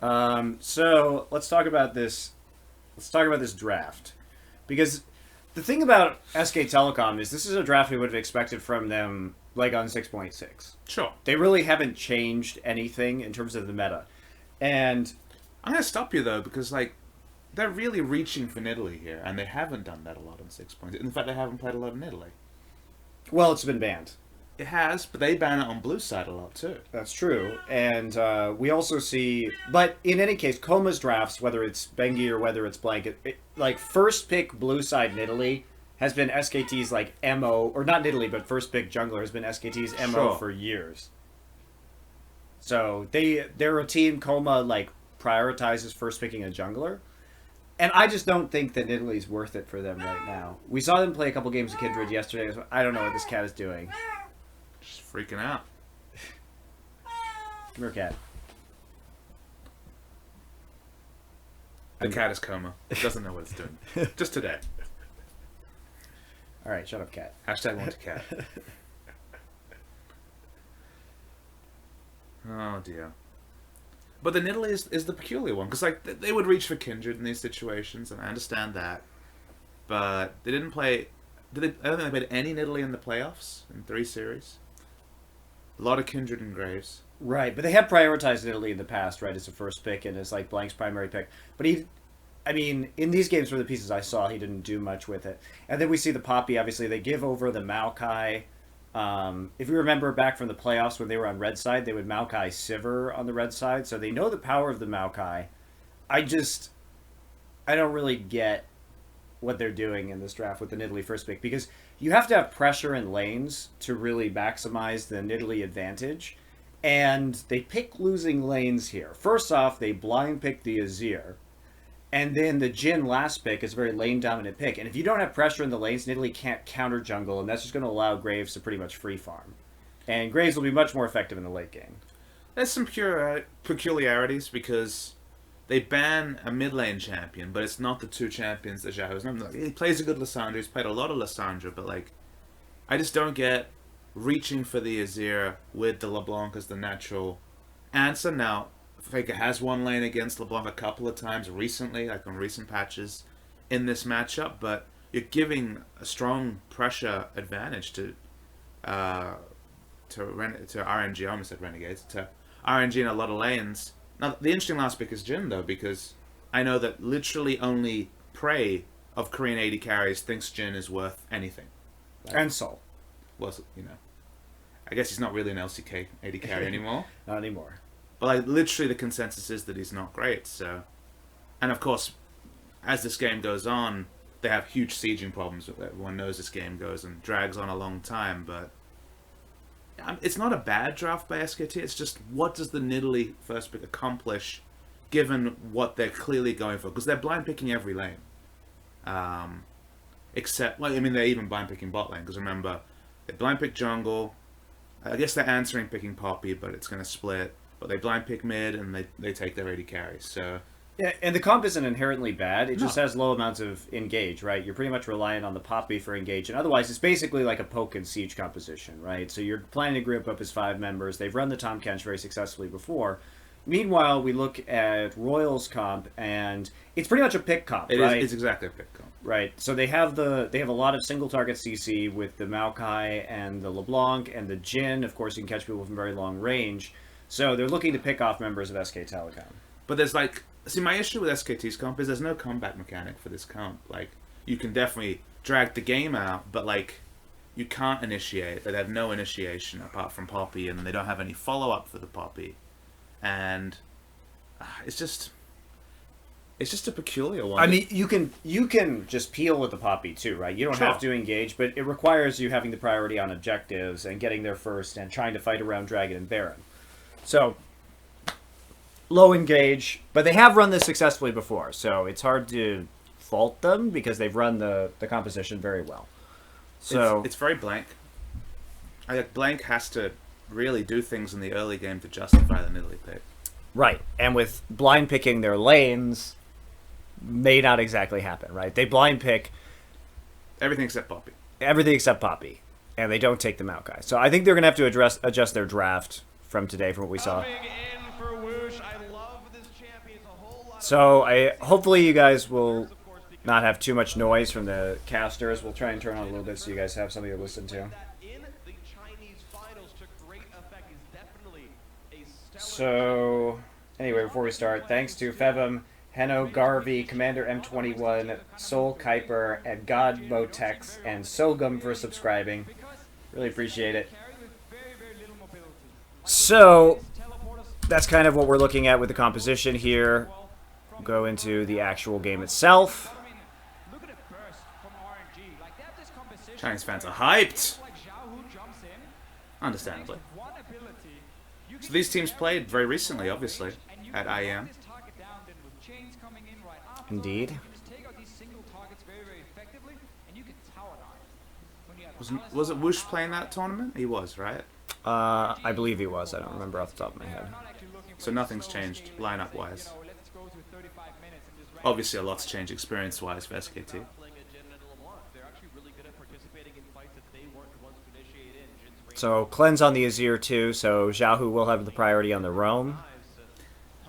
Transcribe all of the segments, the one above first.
So let's talk about this. Let's talk about this draft, because the thing about SK Telecom is this is a draft we would have expected from them, like on 6.6. Sure. They really haven't changed anything in terms of the meta, and I'm going to stop you, though, because, like, they're really reaching for Italy here, and they haven't done that a lot in 6 points. In fact, they haven't played a lot in Italy. well, it's been banned. It has, but they ban it on blue side a lot, too. That's true, and we also see. But in any case, Coma's drafts, whether it's Bengi or whether it's blank, like first pick blue side in Italy has been SKT's like MO, or not in Italy, but first pick jungler has been SKT's MO Sure. for years. So they're a team Coma like prioritizes first picking a jungler, and I just don't think that Italy's worth it for them right now. We saw them play a couple games of Kindred yesterday. I don't know what this cat is doing. Just freaking out. Come here, cat. The cat is coma. It doesn't know what it's doing. Just today. All right, shut up, cat. Hashtag want a cat. Oh, dear. But then Italy is the peculiar one, because like they would reach for Kindred in these situations, and I understand that. But they didn't play... I don't think they played any in Italy in the playoffs, in 3 series. A lot of Kindred and Graves. Right, but they have prioritized Italy in the past, right, as a first pick and as like Blank's primary pick. But I mean, in these games from the pieces I saw, he didn't do much with it. And then we see the Poppy, obviously, they give over the Maokai. If you remember back from the playoffs when they were on red side, they would Maokai Sivir on the red side, so they know the power of the Maokai. I don't really get what they're doing in this draft with the Nidalee first pick, because you have to have pressure in lanes to really maximize the Nidalee advantage, and they pick losing lanes here. First off, they blind pick the Azir, and then the Jhin last pick is a very lane dominant pick, and if you don't have pressure in the lanes, Nidalee can't counter jungle, and that's just going to allow Graves to pretty much free farm. And Graves will be much more effective in the late game. There's some peculiarities, because they ban a mid lane champion, but it's not the 2 champions that Xiao's known. He plays a good Lissandra. He's played a lot of Lissandra, but like, I just don't get reaching for the Azir with the LeBlanc as the natural answer. Now, Faker has won lane against LeBlanc a couple of times recently, like on recent patches in this matchup, but you're giving a strong pressure advantage to RNG. I almost said Renegades, to RNG in a lot of lanes. Now, the interesting last pick is Jhin, though, because I know that literally only Prey of Korean AD carries thinks Jhin is worth anything. Like, and Sol. Well, you know, I guess he's not really an LCK AD carry anymore. Not anymore. But like, literally the consensus is that he's not great, so... And of course, as this game goes on, they have huge sieging problems. Everyone knows this game goes and drags on a long time, but... It's not a bad draft by SKT, it's just what does the Nidalee first pick accomplish given what they're clearly going for? Because they're blind picking every lane. Except, well, I mean, they're even blind picking bot lane, because remember, they blind pick jungle. I guess they're answering picking Poppy, but it's going to split. But they blind pick mid, and they take their AD carries, so... Yeah, and the comp isn't inherently bad. It just No. has low amounts of engage, right? You're pretty much reliant on the Poppy for engage, and otherwise it's basically like a poke and siege composition, right? So you're planning to group up as 5 members. They've run the Tahm Kench very successfully before. Meanwhile, we look at Royals comp, and it's pretty much a pick comp, right? It's exactly a pick comp. Right. So they have a lot of single target CC with the Maokai and the LeBlanc and the Jhin. Of course, you can catch people from very long range. So they're looking to pick off members of SK Telecom. But there's like... See, my issue with SKT's comp is there's no comeback mechanic for this comp. Like, you can definitely drag the game out, but like, you can't initiate. They have no initiation apart from Poppy, and they don't have any follow-up for the Poppy. And it's just a peculiar one. I mean, you can just peel with the Poppy too, right? You don't Sure. have to engage, but it requires you having the priority on objectives and getting there first and trying to fight around Dragon and Baron. So, low engage, but they have run this successfully before, so it's hard to fault them because they've run the composition very well. So it's very blank. I think blank has to really do things in the early game to justify the Nidalee pick. right, and with blind picking their lanes, may not exactly happen, right? They blind pick Everything except Poppy. everything except Poppy, and they don't take the Maokai. So I think they're going to have to adjust their draft from today, from what we saw. Coming in for Whoosh. I love this champion. So hopefully you guys will not have too much noise from the casters. We'll try and turn on a little bit so you guys have something to listen to. So, anyway, before we start, thanks to Fevim, Heno, Garvey, Commander M21, Soul Kuiper, and God Motex, and Sogum for subscribing. Really appreciate it. So, that's kind of what we're looking at with the composition here. We'll go into the actual game itself. Chinese fans are hyped. Understandably. So these teams played very recently, obviously, at IEM. Indeed. Was it Whoosh playing that tournament? He was, right? I believe he was. I don't remember off the top of my head. So nothing's changed lineup-wise. Obviously, a lot's changed experience-wise for SKT. So cleanse on the Azir too, so Xiaohu will have the priority on the roam.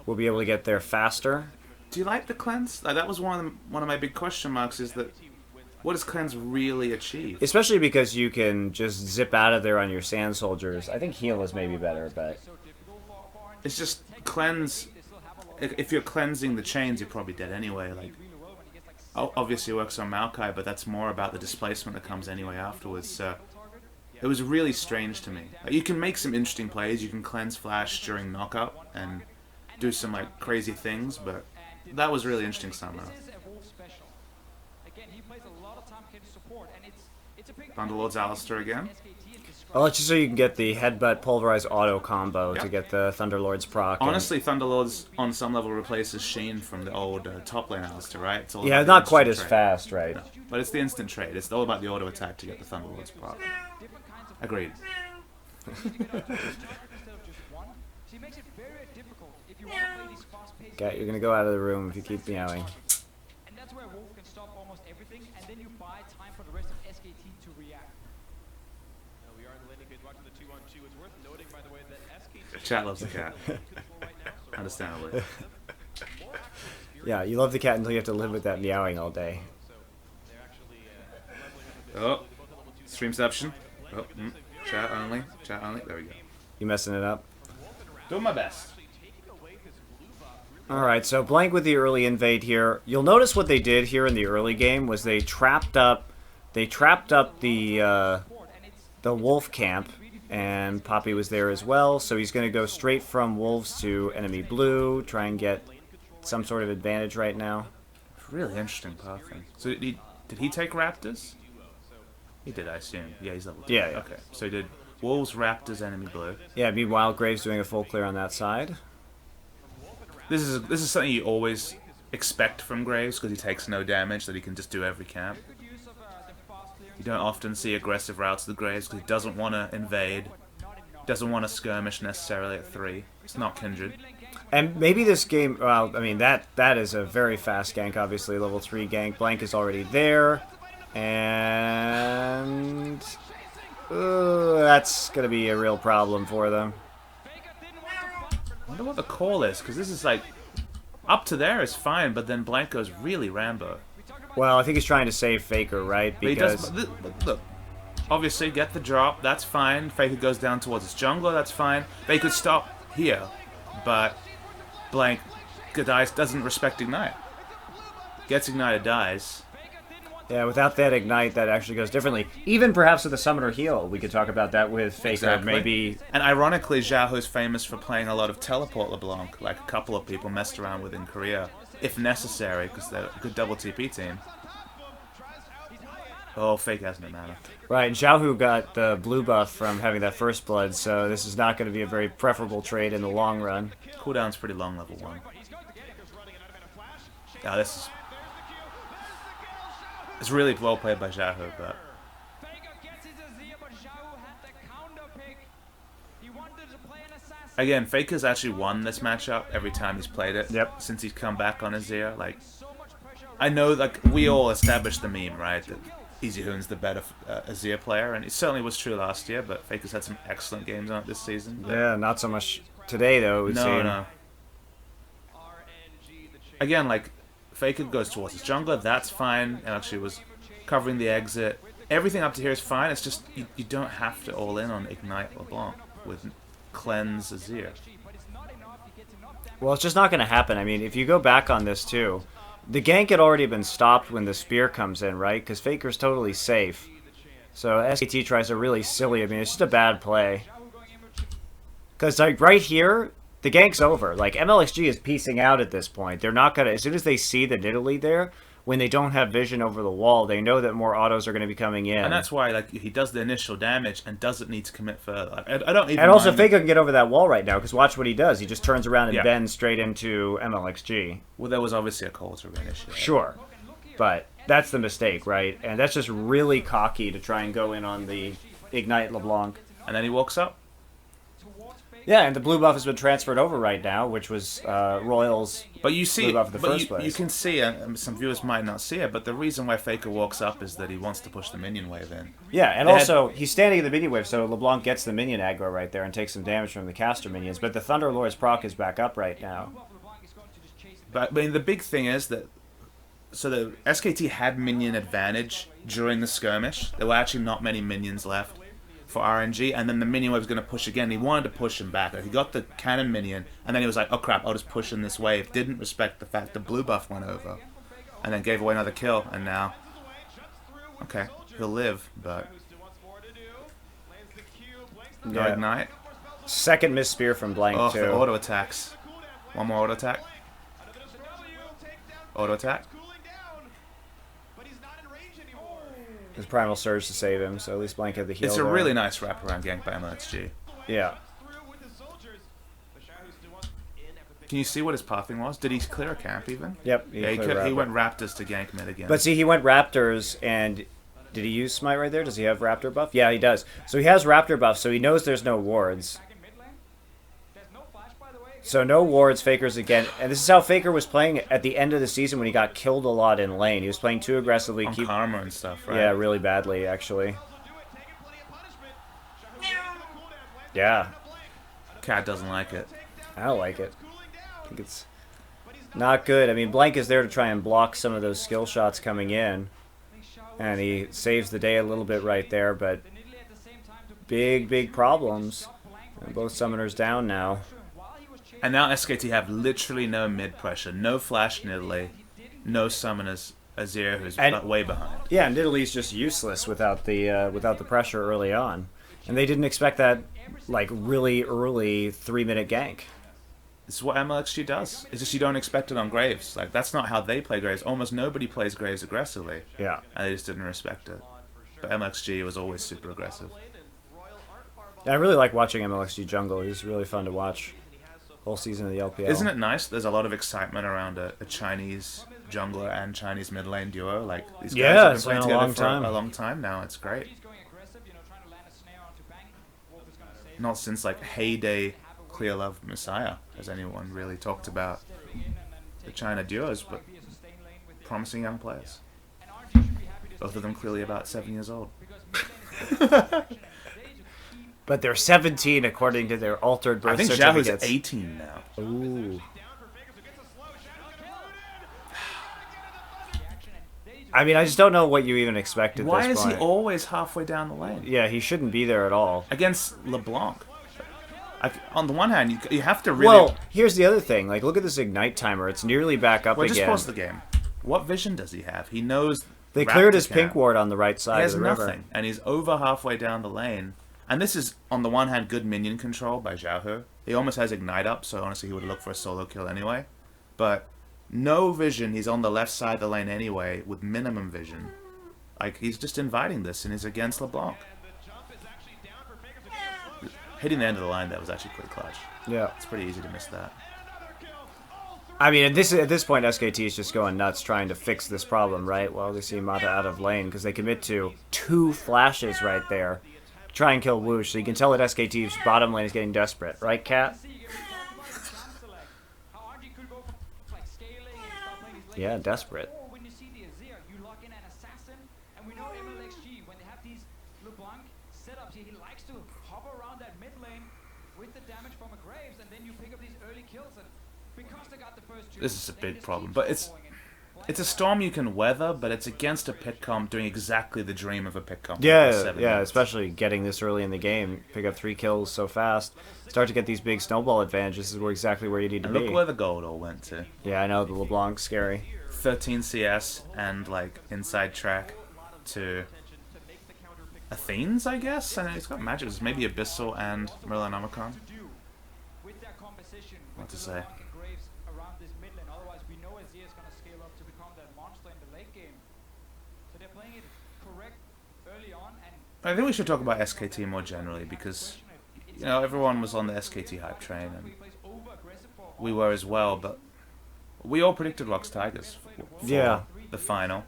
We'll be able to get there faster. Do you like the cleanse? That was one of my big question marks, is that what does cleanse really achieve? Especially because you can just zip out of there on your sand soldiers. I think heal is maybe better, but it's just cleanse. If you're cleansing the chains, you're probably dead anyway. Like, obviously it works on Maokai, but that's more about the displacement that comes anyway afterwards. So it was really strange to me. You can make some interesting plays. You can cleanse flash during knockup and do some like crazy things, but that was really interesting somehow. Thunderlord's Alistair again. I'll let you so you can get the headbutt pulverize auto combo to get the Thunderlord's proc. Honestly, Thunderlord's on some level replaces Sheen from the old top lane Alistair, right? It's all yeah, not quite as fast, right? No, but it's the instant trade. It's all about the auto attack to get the Thunderlord's proc. Agreed. Okay, you're gonna go out of the room if you keep meowing. And that's where Wolf can stop almost everything, and then you buy time for the rest of SKT to react. Now we are in the laning phase watching the 2-on-2. It's worth noting, by the way, that SKT... Chat loves the cat. Understandably. Yeah, you love the cat until you have to live with that meowing all day. Oh, streamception. Oh, chat only. Chat only. There we go. You messing it up? Doing my best. Alright, so blank with the early invade here. You'll notice what they did here in the early game was they trapped up the wolf camp, and Poppy was there as well, so he's going to go straight from wolves to enemy blue, try and get some sort of advantage right now. Really interesting pathing. So did he take raptors? He did, I assume. Yeah, he's level 2. Yeah. Okay, so he did wolves, raptors, enemy blue. Yeah, meanwhile Graves doing a full clear on that side. This is something you always expect from Graves, because he takes no damage, that he can just do every camp. You don't often see aggressive routes to the Graves, because he doesn't want to invade, doesn't want to skirmish necessarily at 3. It's not Kindred. And maybe this game, well, I mean, that is a very fast gank, obviously, level 3 gank. Blank is already there, and that's going to be a real problem for them. I wonder what the call is, because this is like, up to there is fine, but then Blank goes really Rambo. Well, I think he's trying to save Faker, right? Because but he does, look, obviously get the drop, that's fine. Faker goes down towards his jungler, that's fine. They could stop here, but Blank doesn't respect Ignite. Gets Ignited, dies. yeah, without that Ignite, that actually goes differently. Even perhaps with a Summoner heal, we could talk about that with Faker, Exactly. maybe. And ironically, Xiaohu's famous for playing a lot of Teleport LeBlanc, like a couple of people messed around with in Korea, if necessary, because they're a good double TP team. Oh, Fake has no mana. Right, and Xiaohu got the blue buff from having that first blood, so this is not going to be a very preferable trade in the long run. Cooldown's pretty long, level 1. Yeah, this is... It's really well played by Xiaohu, but... Again, Faker's actually won this matchup every time he's played it. Yep. Since he's come back on Azir. Like, I know, like, we all established the meme, right? That Easy Hoon's the better Azir player, and it certainly was true last year, but Faker's had some excellent games on it this season. Yeah, not so much today, though, it would seem. No. again, like, Faker goes towards his jungler, that's fine, and actually was covering the exit. Everything up to here is fine, it's just, you don't have to all in on Ignite LeBlanc with Cleanse Azir. Well, it's just not going to happen. I mean, if you go back on this, too, the gank had already been stopped when the spear comes in, right? Because Faker's totally safe. So SKT tries a really silly, I mean, it's just a bad play. Because, like, right here, the gank's over. Like, MLXG is piecing out at this point. They're not going to, as soon as they see the Nidalee there, when they don't have vision over the wall, they know that more autos are going to be coming in. And that's why, like, he does the initial damage and doesn't need to commit further. Like, I don't even And also, mind Faker can get over that wall right now, because watch what he does. He just turns around and Yeah. bends straight into MLXG. Well, there was obviously a call to reinitiate. Sure. But that's the mistake, right? And that's just really cocky to try and go in on the Ignite LeBlanc. And then he walks up. Yeah, and the blue buff has been transferred over right now, which was Royals. But you see, Blue buff in the but first you place. can see, and some viewers might not see it, but the reason why Faker walks up is that he wants to push the minion wave in. Yeah, and They also, he's standing in the minion wave, so LeBlanc gets the minion aggro right there and takes some damage from the caster minions, but the Thunderlord's proc is back up right now. But I mean, the big thing is that, so the SKT had minion advantage during the skirmish. There were actually not many minions left for RNG, and then the minion wave was going to push again. He wanted to push him back. He got the cannon minion, and then he was like, oh crap, I'll just push in this wave. Didn't respect the fact the blue buff went over, and then gave away another kill, and now, okay, he'll live, but no Yeah. ignite. Second missed spear from Blank, Oh, too. the auto attacks. One more auto attack. Auto attack. His Primal Surge to save him, so at least Blank had the heal It's a there. really nice wraparound gank by MLXG. Yeah. Can you see what his pathing was? Did he clear a camp even? Yep. Yeah, he cleared went Raptor. Raptors to gank mid again. But see, he went Raptors, and did he use Smite right there? Does he have Raptor buff? Yeah, he does. So he has Raptor buff, so he knows there's no wards. So no wards, Faker's again. And this is how Faker was playing at the end of the season when he got killed a lot in lane. He was playing too aggressively. on karma and stuff, right? Yeah, really badly, actually. Yeah. Cat doesn't like it. I don't like it. I think it's not good. I mean, Blank is there to try and block some of those skill shots coming in. And he saves the day a little bit right there, but big, big problems. And both summoners down now. And now SKT have literally no mid pressure, no flash Nidalee, no summoners Azir, who's way behind. Yeah, Nidalee's just useless without the pressure early on. And they didn't expect that, like, really early 3-minute gank. This is what MLXG does. It's just you don't expect it on Graves. Like, that's not how they play Graves. Almost nobody plays Graves aggressively. Yeah. And they just didn't respect it. But MLXG was always super aggressive. I really like watching MLXG jungle. He's really fun to watch. Whole season of the LPL. Isn't it nice? There's a lot of excitement around a Chinese jungler and Chinese mid lane duo. Like, these guys have been it's playing been a together long for time. a long time now. It's great. Not since, like, heyday Clear Love Messiah has anyone really talked about the China duos, but promising young players. Both of them clearly about 7 years old. But they're 17 according to their altered birth I think certificates. Xiaohu's 18 now. Ooh. I mean, I just don't know what you even expect at Why this is point. he always halfway down the lane? Yeah, he shouldn't be there at all. Against LeBlanc. Like, on the one hand, you have to really... Well, here's the other thing. Like, look at this Ignite timer. It's nearly back up Well, just again. pause the game. What vision does he have? He knows... They cleared Raptor his pink camp. ward on the right side He of has the river. nothing, and he's over halfway down the lane. And this is, on the one hand, good minion control by Xiaohu. He almost has Ignite up, so honestly he would look for a solo kill anyway. But no vision, he's on the left side of the lane anyway, with minimum vision. Like, he's just inviting this, and he's against LeBlanc. Hitting the end of the line there was actually pretty clutch. Yeah. It's pretty easy to miss that. I mean, at this point, SKT is just going nuts trying to fix this problem, right? Well, they see Mata out of lane because they commit to 2 flashes right there. Try and kill Whoosh, so you can tell that SKT's bottom lane is getting desperate. Right, Cat? Yeah, desperate. When you see the Azir, you lock in an assassin, and we know MLXG, when they have these LeBlanc setups, he likes to hover around that mid lane with the damage from a Graves, and then you pick up these early kills, and This is a big problem, but it's a storm you can weather, but it's against a pick comp doing exactly the dream of a pick comp. Yeah, especially getting this early in the game, pick up 3 kills so fast, start to get these big snowball advantages is exactly where you need to and be. Look where the gold all went to. Yeah, I know, the LeBlanc's scary. 13 CS and like inside track to Athene's, I guess. And it's got magic. It's maybe Abyssal and Merlinomicon. What to say? I think we should talk about SKT more generally because, you know, everyone was on the SKT hype train and we were as well, but we all predicted Rocks Tigers for the final.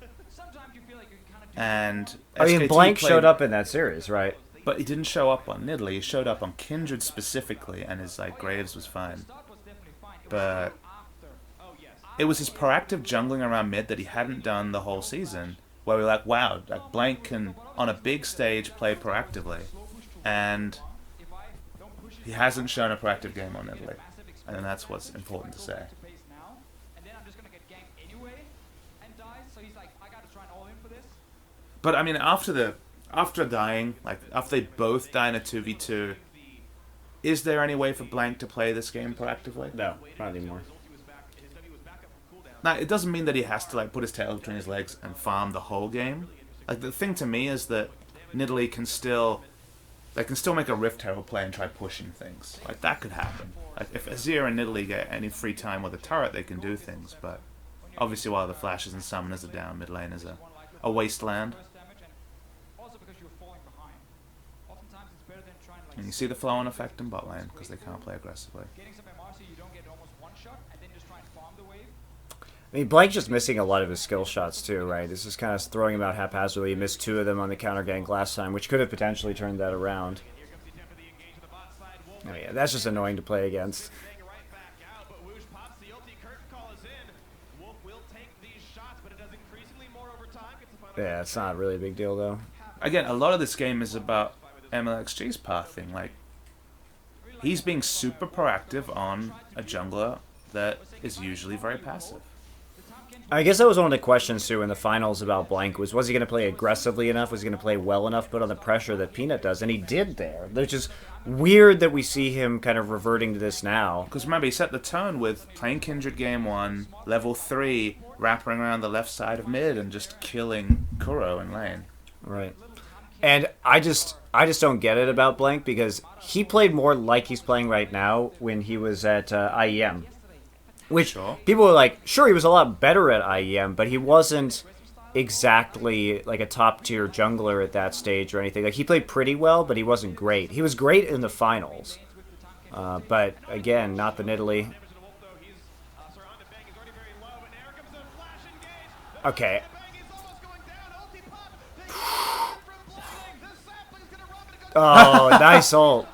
And I mean, SKT Blank played, showed up in that series, right? but he didn't show up on Nidalee. He showed up on Kindred specifically, and his like Graves was fine. But it was his proactive jungling around mid that he hadn't done the whole season, where we're like, wow, like Blank can on a big stage play proactively, and he hasn't shown a proactive game on Nidalee, and that's what's important to say. But I mean, after dying, like after they both die in a 2v2, is there any way for Blank to play this game proactively? No, not anymore. Now, it doesn't mean that he has to like put his tail between his legs and farm the whole game. Like the thing to me is that Nidalee can still make a Rift Herald play and try pushing things. Like that could happen. Like if Azir and Nidalee get any free time with a turret, they can do things. But obviously, while the flashes and summoners are down, mid lane is a wasteland. And you see the flow-on effect in bot lane because they can't play aggressively. I mean, Blank's just missing a lot of his skill shots too, right? This is kind of throwing him out haphazardly. He missed 2 of them on the counter gank last time, which could have potentially turned that around. Oh yeah, that's just annoying to play against. Yeah, it's not really a big deal though. Again, a lot of this game is about MLXG's pathing. Like, he's being super proactive on a jungler that is usually very passive. I guess that was one of the questions too in the finals about Blank was he going to play aggressively enough? Was he going to play well enough, put on the pressure that Peanut does? And he did there. It's just weird that we see him kind of reverting to this now. Because remember, he set the tone with playing Kindred game 1, level 3, wrapping around the left side of mid and just killing Kuro in lane. Right. And I just don't get it about Blank because he played more like he's playing right now when he was at IEM. Which people were like, sure, he was a lot better at IEM, but he wasn't exactly like a top-tier jungler at that stage or anything. Like, he played pretty well, but he wasn't great. He was great in the finals. But, again, not the Nidalee. Okay. Oh, nice ult.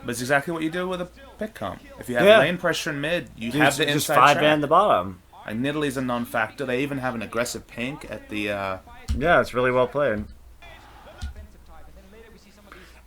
But it's exactly what you do with a pick comp. If you have lane pressure in mid, you have the just inside 5-man the bottom. And Nidalee's a non-factor. They even have an aggressive pink at the... Yeah, it's really well played.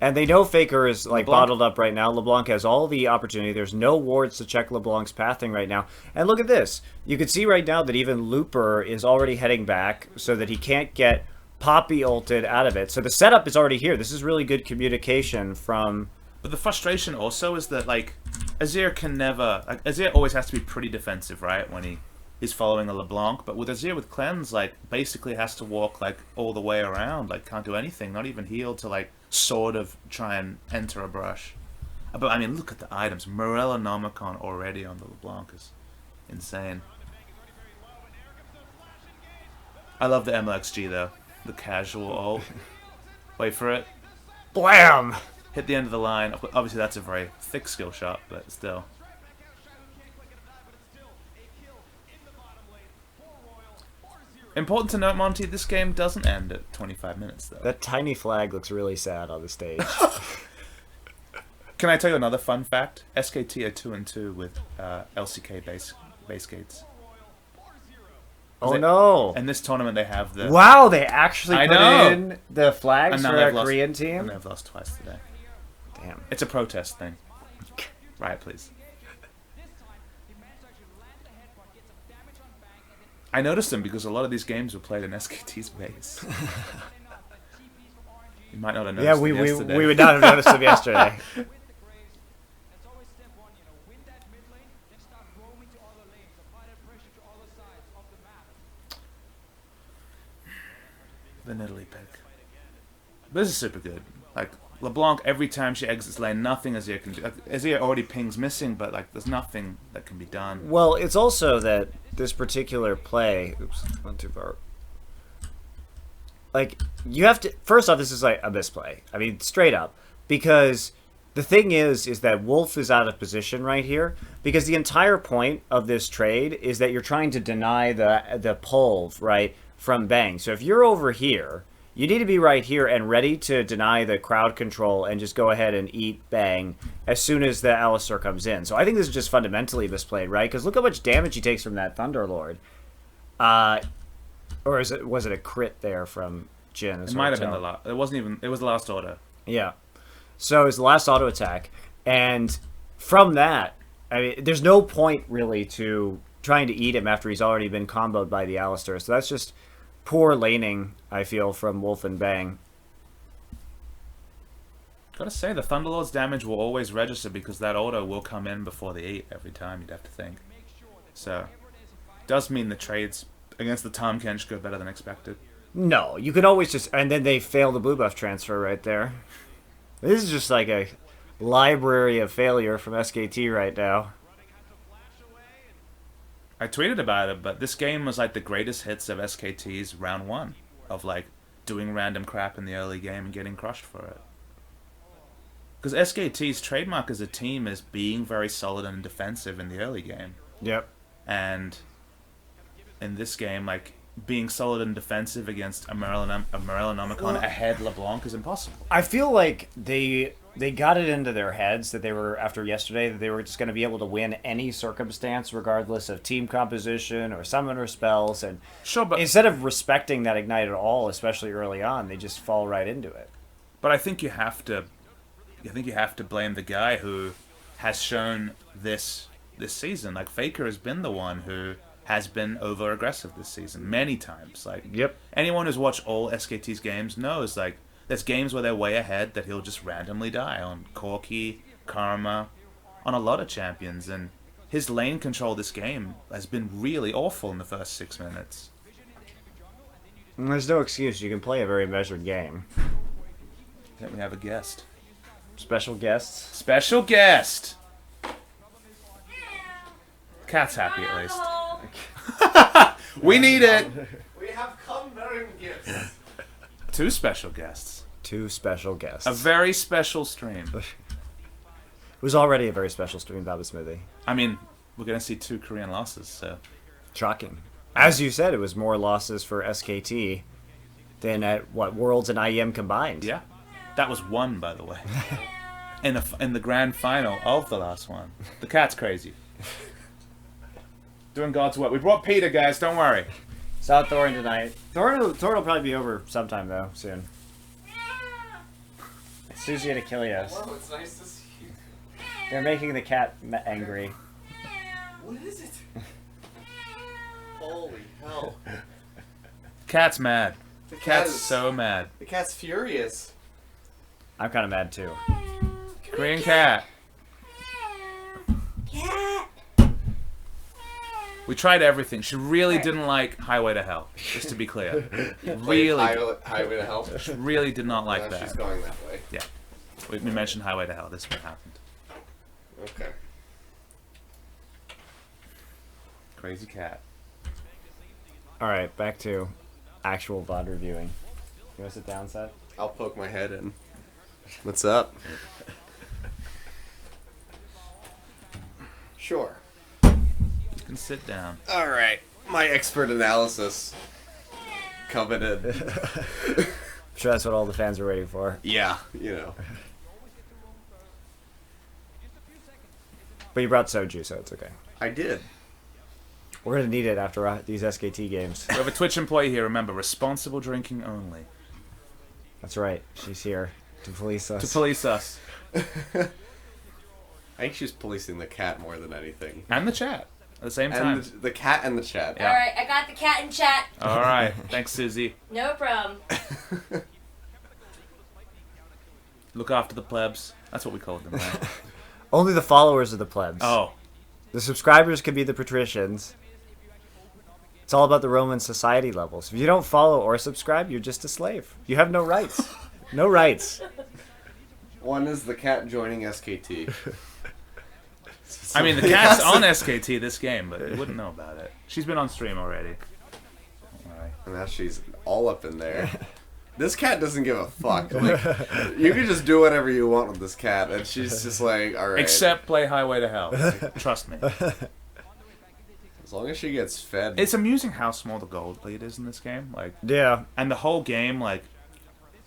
And they know Faker is like bottled up right now. LeBlanc has all the opportunity. There's no wards to check LeBlanc's pathing right now. And look at this. You can see right now that even Looper is already heading back so that he can't get Poppy ulted out of it. So the setup is already here. This is really good communication from... But the frustration also is that, like, Azir can never... Like, Azir always has to be pretty defensive, right, when he is following a LeBlanc. But with Azir with Cleanse, like, basically has to walk, like, all the way around. Like, can't do anything, not even heal to, like, sort of try and enter a brush. But, I mean, look at the items. Morellonomicon already on the LeBlanc is insane. I love the MLXG, though. The casual ult. Wait for it. Blam! Hit the end of the line. Obviously, that's a very thick skill shot, but still. Important to note, Monty, this game doesn't end at 25 minutes, though. That tiny flag looks really sad on the stage. Can I tell you another fun fact? SKT are 2-2 with LCK base gates. Oh no! In this tournament, they have the... Wow, they actually put in the flags for that Korean team? And they've lost twice today. Damn. It's a protest thing. Riot, please. This time, he managed to actually land the headbutt, get some damage on Bang, and then I noticed him because a lot of these games were played in SKT's base. enough that TPs from RNG You might not have noticed Yeah, them yesterday. we would not have noticed them yesterday. with the Graves. That's always step one, win that mid lane, then start roaming to other lanes, apply that pressure to other sides of the map. The Nidalee pick. This is super good. Like, LeBlanc, every time she exits lane, nothing Azir can do. Azir already pings missing, but like, there's nothing that can be done. Well, it's also that this particular play. Oops, went too far. Like, you have to. First off, this is like a misplay. I mean, straight up. Because the thing is that Wolf is out of position right here. Because the entire point of this trade is that you're trying to deny the pull, right, from Bang. So if you're over here, you need to be right here and ready to deny the crowd control and just go ahead and eat Bang as soon as the Alistar comes in. So I think this is just fundamentally misplayed, right? Because look how much damage he takes from that Thunderlord. Or was it a crit there from Jhin? It might have been the last. It wasn't even. It was the last order. Yeah. So it was the last auto attack. And from that, I mean, there's no point really to trying to eat him after he's already been comboed by the Alistar. So that's just poor laning, I feel, from Wolf and Bang. Gotta say, the Thunderlord's damage will always register because that auto will come in before the 8 every time, you'd have to think. So, does mean the trades against the Tahm Kench go better than expected. No, you could always just... And then they fail the blue buff transfer right there. This is just like a library of failure from SKT right now. I tweeted about it, but this game was like the greatest hits of SKT's round 1. Of like, doing random crap in the early game and getting crushed for it. Because SKT's trademark as a team is being very solid and defensive in the early game. Yep. And in this game, like, being solid and defensive against a Morellonomicon ahead LeBlanc is impossible. I feel like they got it into their heads that they were, after yesterday, that they were just going to be able to win any circumstance regardless of team composition or summoner spells. And Sure, but instead of respecting that Ignite at all, especially early on, they just fall right into it. I think you have to blame the guy who has shown this season. Like, Faker has been the one who has been over aggressive this season many times. Like, Yep. anyone who's watched all SKT's games knows, like, there's games where they're way ahead that he'll just randomly die on Corki, Karma, on a lot of champions, and his lane control this game has been really awful in the first 6 minutes. And there's no excuse. You can play a very measured game. I think we have a guest. Special guests. Special guest! Cat's happy at least. We need it! We have come bearing gifts. 2 special guests. 2 special guests. A very special stream. It was already a very special stream, Baba Smithy. I mean, we're going to see 2 Korean losses, so... Shocking. As you said, it was more losses for SKT than at, Worlds and IEM combined. Yeah. That was 1, by the way. In the grand final of the last one. The cat's crazy. Doing God's work. We brought Peter, guys, don't worry. Saw Thorin tonight. Thorin will probably be over sometime, though, soon. Susie and Achilles. Hello, it's nice to see you. They're making the cat angry. What is it? Holy hell. Cat's mad. The cat Cat's is, so mad. The cat's furious. I'm kind of mad, too. Korean cat. Cat. We tried everything. She really didn't like Highway to Hell, just to be clear. Really, Highway to hell. she really did not like No, that. she's going that way. Yeah. We mentioned Highway to Hell. This is what happened. Okay. Crazy cat. Alright, back to actual VOD reviewing. You want to sit down, Seth? I'll poke my head in. What's up? Sure. You can sit down. Alright. My expert analysis. Coveted. I'm sure that's what all the fans are waiting for. Yeah, you know. But you brought soju, so it's okay. I did. We're going to need it after these SKT games. We have a Twitch employee here, remember, responsible drinking only. That's right. She's here to police us. To police us. I think she's policing the cat more than anything. And the chat at the same time. And the cat and the chat. Yeah. Alright, I got the cat in chat. All right. Thanks, Susie. No problem. Look after the plebs. That's what we called them, right? Only the followers are the plebs. Oh. The subscribers could be the patricians. It's all about the Roman society levels. If you don't follow or subscribe, you're just a slave. You have no rights. No rights. One is the cat joining SKT. I mean, the cat's on SKT this game, but you wouldn't know about it. She's been on stream already. All right. And now she's all up in there. This cat doesn't give a fuck. Like, you can just do whatever you want with this cat, and she's just like, all right. Except play Highway to Hell. Trust me. As long as she gets fed. It's amusing how small the gold lead is in this game. Like, Yeah. and the whole game, like,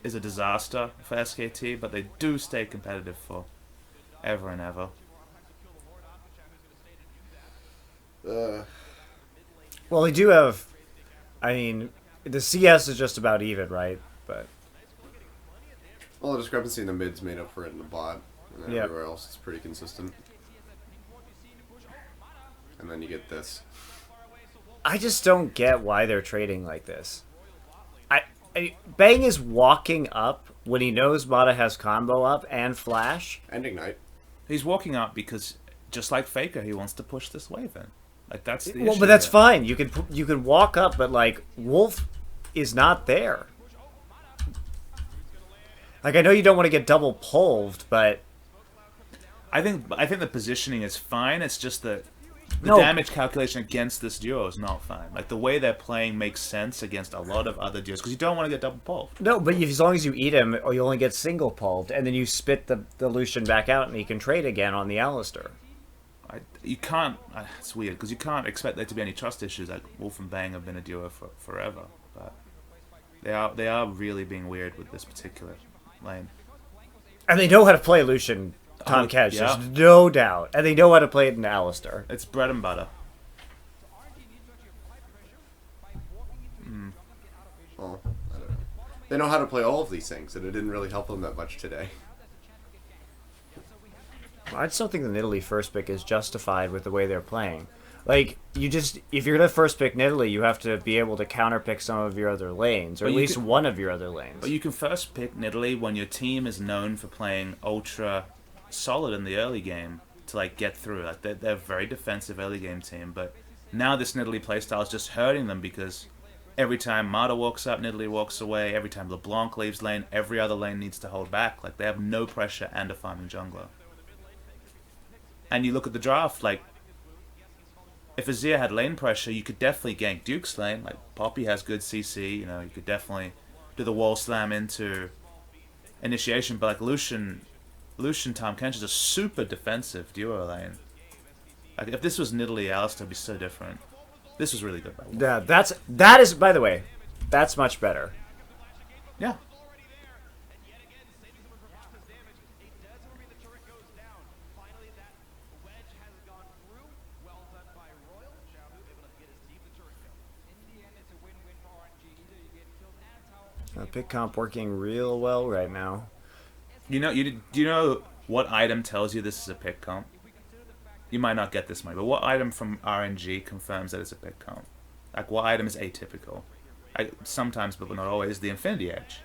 is a disaster for SKT, but they do stay competitive for ever and ever. Well, they do have. I mean, the CS is just about even, right? But Well, the discrepancy in the mid's made up for it in the bot. And then Yeah. everywhere else it's pretty consistent. And then you get this. I just don't get why they're trading like this. Bang is walking up when he knows Mata has combo up and flash. And Ignite. He's walking up because, just like Faker, he wants to push this wave in. Like, that's the Well, issue but that's here. fine. You can walk up, but like Wolf is not there. Like, I know you don't want to get double pulved, but I think the positioning is fine. It's just that the No. damage calculation against this duo is not fine. Like, the way they're playing makes sense against a lot of other duos because you don't want to get double pulled. no. But as long as you eat him, or you only get single pulved, and then you spit the Lucian back out, and he can trade again on the Alistair. You can't. It's weird because you can't expect there to be any trust issues. Like, Wolf and Bang have been a duo for forever, but they are really being weird with this particular lane. And they know how to play Lucian Tom Catch, yeah. there's no doubt. And they know how to play it in Alistair. It's bread and butter. Well, I don't know. They know how to play all of these things, and it didn't really help them that much today. I just don't think the Nidalee first pick is justified with the way they're playing. Like, if you're gonna first pick Nidalee, you have to be able to counterpick some of your other lanes, or But at you least can- one of your other lanes. But you can first pick Nidalee when your team is known for playing ultra solid in the early game to like get through. Like, they're a very defensive early game team, but now this Nidalee playstyle is just hurting them because every time Mata walks up, Nidalee walks away. Every time LeBlanc leaves lane, every other lane needs to hold back. Like, they have no pressure and a farming jungler. And you look at the draft, like, if Azir had lane pressure, you could definitely gank Duke's lane. Like, Poppy has good CC, you know, you could definitely do the wall slam into initiation. But, like, Lucian Tom Kench is a super defensive duo lane. Like, if this was Nidalee, Alistair would be so different. This was really good by Wolf. Yeah, that is, by the way, that's much better. Yeah. Pick comp working real well right now. Do you know what item tells you this is a pick comp? You might not get this, Mike, but what item from RNG confirms that it's a pick comp? Like, what item is atypical? Sometimes, but not always, the Infinity Edge.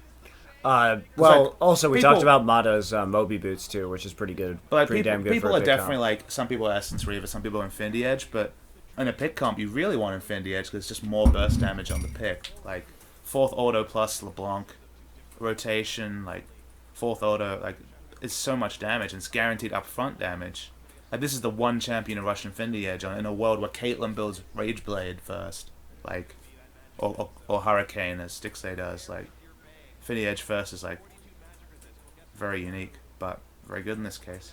Well, like, also we people- talked about Mata's Moby boots too, which is pretty good. But like, pretty damn good people for a are pick definitely comp. like, some people are Essence Reaver, some people are Infinity Edge, but in a pick comp, you really want Infinity Edge because it's just more burst damage on the pick. Like, 4th auto plus LeBlanc, rotation, like, 4th auto, like, it's so much damage, and it's guaranteed upfront damage. Like, this is the one champion of Rush Infinity Edge in a world where Caitlyn builds Rageblade first, like, or Hurricane as Stixay does. Like, Infinity Edge first is, like, very unique, but very good in this case.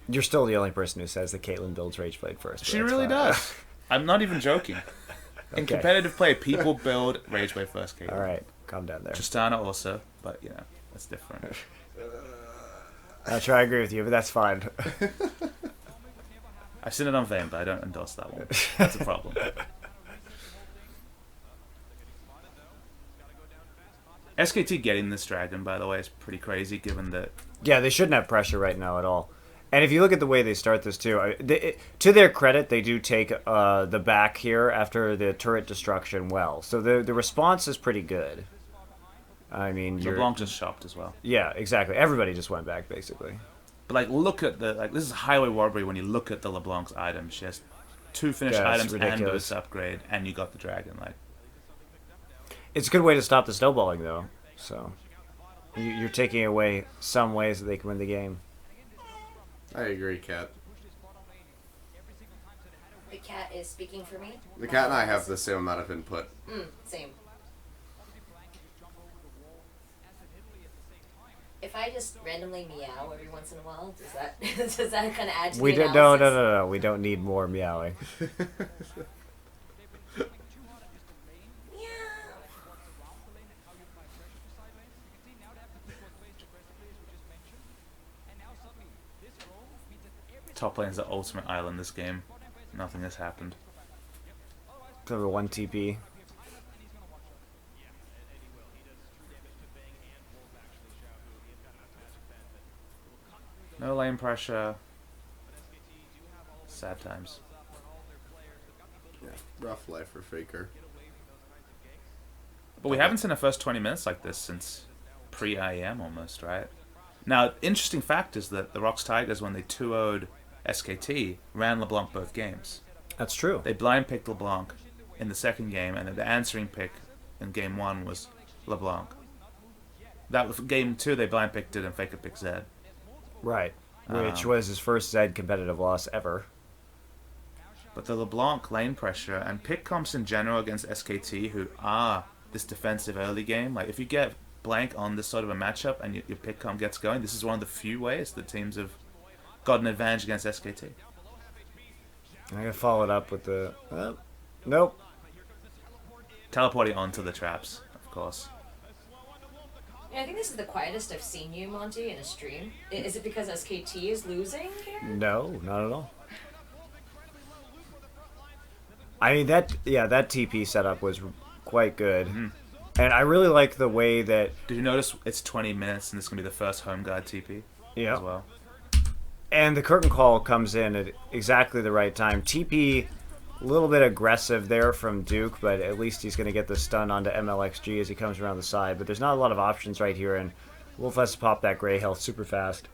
You're still the only person who says that Caitlyn builds Rageblade first. but She that's really fine. does. I'm not even joking. In Okay. competitive play, people build Rageblade first. Caitlyn. All right, calm down there. Tristana also, but you know, that's different. I'll try to agree with you, but that's fine. I've seen it on Vayne, but I don't endorse that one. That's a problem. SKT getting this dragon, by the way, is pretty crazy given that... Yeah, they shouldn't have pressure right now at all. And if you look at the way they start this too, to their credit, they do take the back here after the turret destruction well. So the response is pretty good. I mean, LeBlanc just shopped as well. Yeah, exactly. Everybody just went back basically. But like, look at this is highway robbery when you look at the LeBlanc's items. She has 2 finished Yeah, it's items and ridiculous. boost upgrade, and you got the dragon. Like, It's a good way to stop the snowballing though. So you're taking away some ways that they can win the game. I agree, Cat. The cat is speaking for me. The cat and I have the same amount of input. Same. If I just randomly meow every once in a while, does that does that kind of add to We the don't. No. analysis? We don't need more meowing. top lane's the ultimate island this game. Nothing has happened. Cover 1 TP. No lane pressure. Sad times. Yeah, rough life for Faker. But we haven't seen the first 20 minutes like this since pre-IEM almost, right? Now, interesting fact is that the Rocks Tigers, when they 2-0'd SKT, ran LeBlanc both games. That's true. They blind picked LeBlanc in the second game, and then the answering pick in game 1 was LeBlanc. That was game 2, they blind picked it, and Faker picked Zed. Right. Which was his first Zed competitive loss ever. But the LeBlanc lane pressure and pick comps in general against SKT, who are this defensive early game, like if you get blank on this sort of a matchup and your pick comp gets going, this is one of the few ways that teams have got an advantage against SKT. I'm gonna follow it up with the. Nope. Teleporting onto the traps, of course. Yeah, I think this is the quietest I've seen you, Monty, in a stream. Is it because SKT is losing here? No, not at all. I mean that TP setup was quite good, and I really like the way that. Did you notice it's 20 minutes and this is gonna be the first home guard TP? Yeah. As well. And the curtain call comes in at exactly the right time. TP, a little bit aggressive there from Duke, but at least he's going to get the stun onto MLXG as he comes around the side. But there's not a lot of options right here, and Wolf has to pop that gray health super fast.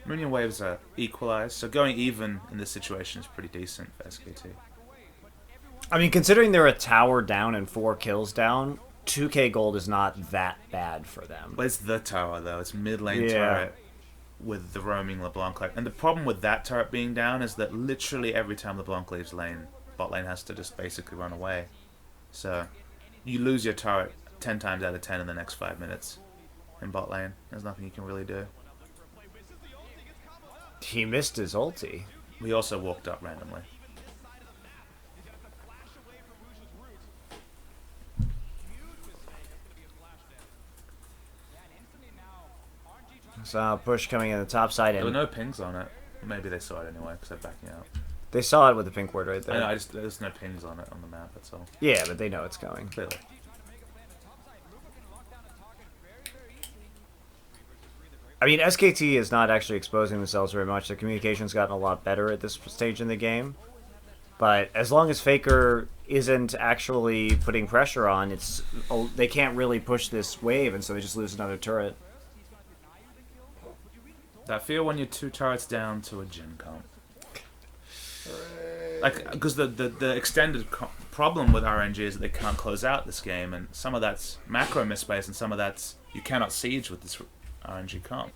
Minion waves are equalized, so going even in this situation is pretty decent for SKT. I mean, considering they're a tower down and 4 kills down, 2k gold is not that bad for them. But it's the tower, though. It's mid lane turret with the roaming LeBlanc. And the problem with that turret being down is that literally every time LeBlanc leaves lane, bot lane has to just basically run away. So you lose your turret 10 times out of 10 in the next 5 minutes in bot lane. There's nothing you can really do. He missed his ulti. We also walked up randomly. So push coming in the top side, There were and no pings on it. Maybe they saw it anyway because they're backing out. they saw it with the pink word right I know, there. there's no pings on it on the map, that's all. Yeah, but they know it's coming. Clearly. I mean, SKT is not actually exposing themselves very much. Their communication's gotten a lot better at this stage in the game. But as long as Faker isn't actually putting pressure on, they can't really push this wave, and so they just lose another turret. That feel when you're 2 turrets down to a Jin comp. Like, because the extended problem with RNG is that they can't close out this game, and some of that's macro misplays, and some of that's you cannot siege with this RNG comp.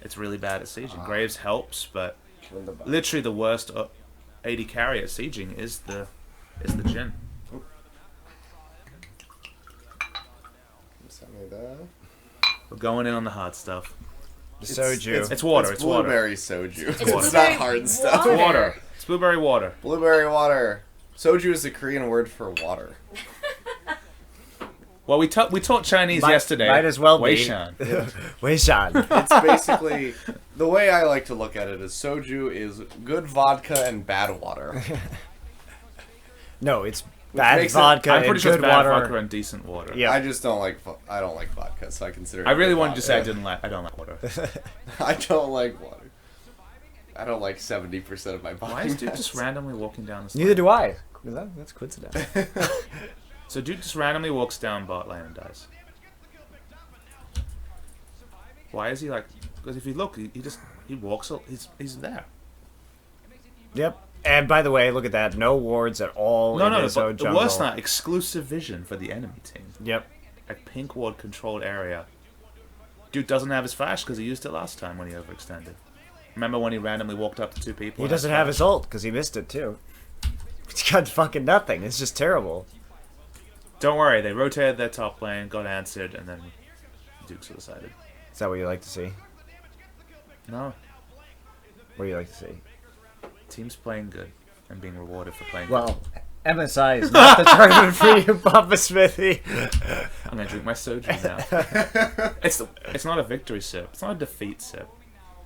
It's really bad at sieging. Graves helps, but literally the worst AD carry at sieging is the Jin. We're going in on the hard stuff. Soju. It's water. It's water. Blueberry soju. It's blueberry not hard stuff. water. Water. It's blueberry water. Blueberry water. Soju is the Korean word for water. Well, we taught Chinese yesterday. Might as well Wei be. Shan. Weishan. It's basically the way I like to look at it is soju is good vodka and bad water. No, it's Bad makes it- vodka I'm pretty and sure it's good bad water. vodka and decent water. Yeah. I just don't like. I don't like vodka, so I consider. It I really good wanted to say vodka. I don't like water. I don't like water. I don't like 70% of my body. Why is dude mass. just randomly walking down the Neither do I. That's coincidental. So dude just randomly walks down bot lane and dies. Why is he like? Because if you look, he walks. He's there. Yep. And by the way, look at that. No wards at all No, in no, his but own the jungle. worst not exclusive vision for the enemy team. Yep. A pink ward controlled area. Dude doesn't have his flash because he used it last time when he overextended. Remember when he randomly walked up to two people? He and doesn't had have flash? his ult because he missed it too. He's got fucking nothing. It's just terrible. Don't worry, they rotated their top lane, got answered, and then Duke suicided. Is that what you like to see? No, What do you like to see? team's playing good and being rewarded for playing Well, MSI is not the tournament for you, Papa Smithy. good. I'm gonna drink my soju now. It's not a victory sip. It's not a defeat sip.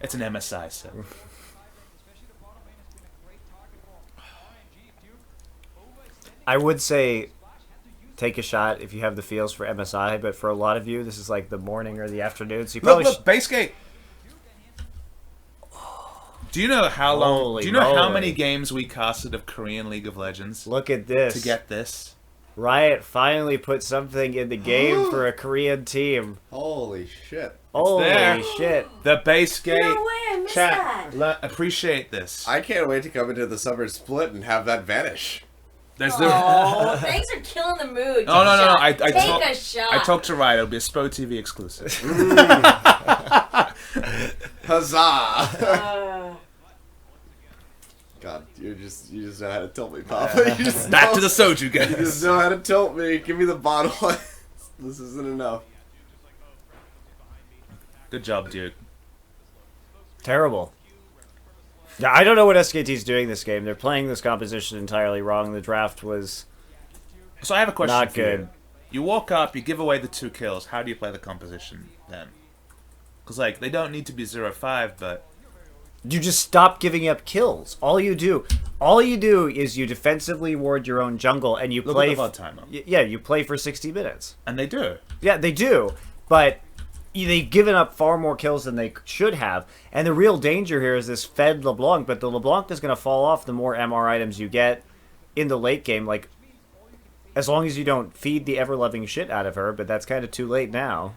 It's an MSI sip. I would say take a shot if you have the feels for MSI, but for a lot of you, this is like the morning or the afternoon, so you probably Look, base gate. Do you know how long? Holy Do you know how moly. many games we casted of Korean League of Legends look at this. to get this? Riot finally put something in the game for a Korean team. Holy shit! Holy there. shit. The base gate. No way, I missed Chat, that. appreciate this. I can't wait to come into the summer split and have that vanish. There's the. Oh, thanks for killing the mood. Oh, no, no, no. I Take talk- a shot. I talked to Riot. It'll be a Spo TV exclusive. Huzzah! God, you just know how to tilt me, Papa. You just Back know, to the soju, You just guys. know how to tilt me. Give me the bottle. This isn't enough. Good job, dude. Terrible. Yeah, I don't know what SKT's doing this game. They're playing this composition entirely wrong. The draft was So I have a question not for good. you. You walk up, you give away the 2 kills. How do you play the composition then? Because, like, they don't need to be 0-5, but... You just stop giving up kills. All you do is you defensively ward your own jungle and you Look play. at the VOD timer. Yeah, you play for 60 minutes. And they do. Yeah, they do, but they've given up far more kills than they should have. And the real danger here is this fed LeBlanc, but the LeBlanc is going to fall off the more MR items you get in the late game. Like, as long as you don't feed the ever-loving shit out of her, but that's kind of too late now.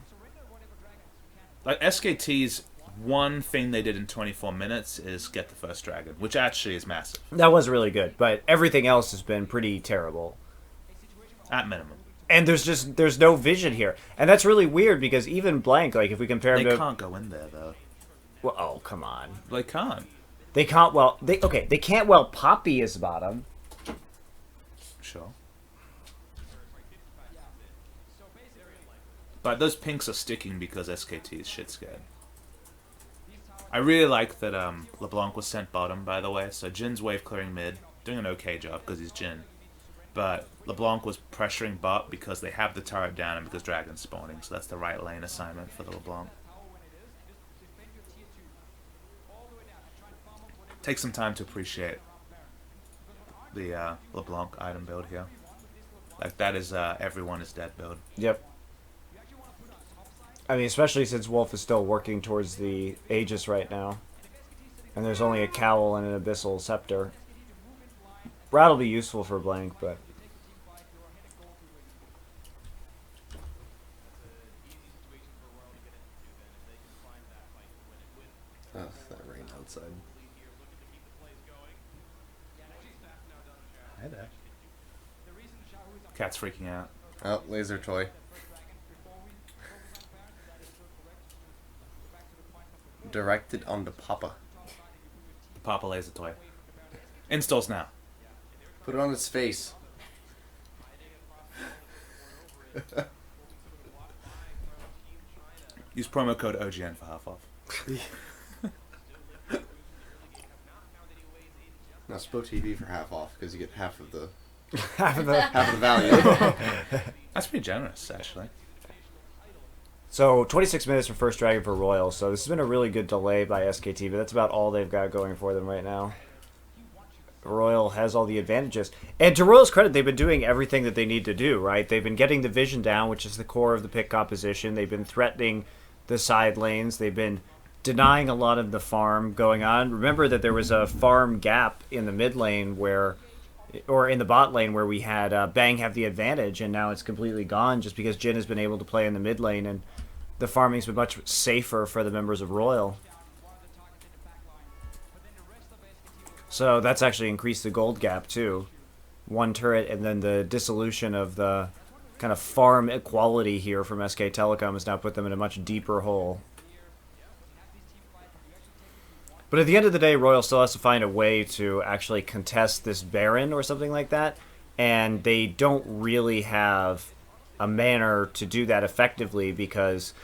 Like, SKT's one thing they did in 24 minutes is get the first dragon, which actually is massive. That was really good, but everything else has been pretty terrible. At minimum. And there's no vision here. And that's really weird because even Blank, like if we compare They him to... can't go in there, though. Well, oh, come on. They can't. They can't, well... They can't, well, Poppy is bottom. Sure. But those pinks are sticking because SKT is shit scared. I really like that LeBlanc was sent bottom, by the way. So Jin's wave clearing mid, doing an okay job because he's Jin. But LeBlanc was pressuring bot because they have the turret down and because Dragon's spawning. So that's the right lane assignment for the LeBlanc. Take some time to appreciate the LeBlanc item build here. Like that is everyone is dead build. Yep. I mean, especially since Wolf is still working towards the Aegis right now. And there's only a Cowl and an Abyssal Scepter. Rat'll be useful for Blank, but... Oh, that rain outside. Hi there. Cat's freaking out. Oh, laser toy. Directed on the Papa. The Papa laser toy. Installs now. Put it on his face. Use promo code OGN for half off. Now Spo TV for half off because you get half of the half of the... half of the value. That's pretty generous, actually. So, 26 minutes for first dragon for Royal. So this has been a really good delay by SKT, but that's about all they've got going for them right now. Royal has all the advantages. And to Royal's credit, they've been doing everything that they need to do, right? They've been getting the vision down, which is the core of the pick composition. They've been threatening the side lanes. They've been denying a lot of the farm going on. Remember that there was a farm gap in the mid lane or in the bot lane where we had Bang have the advantage, and now it's completely gone just because Jhin has been able to play in the mid lane, and the farming's been much safer for the members of Royal. So that's actually increased the gold gap too. One turret, and then the dissolution of the kind of farm equality here from SK Telecom has now put them in a much deeper hole. But at the end of the day, Royal still has to find a way to actually contest this Baron or something like that, and they don't really have a manner to do that effectively because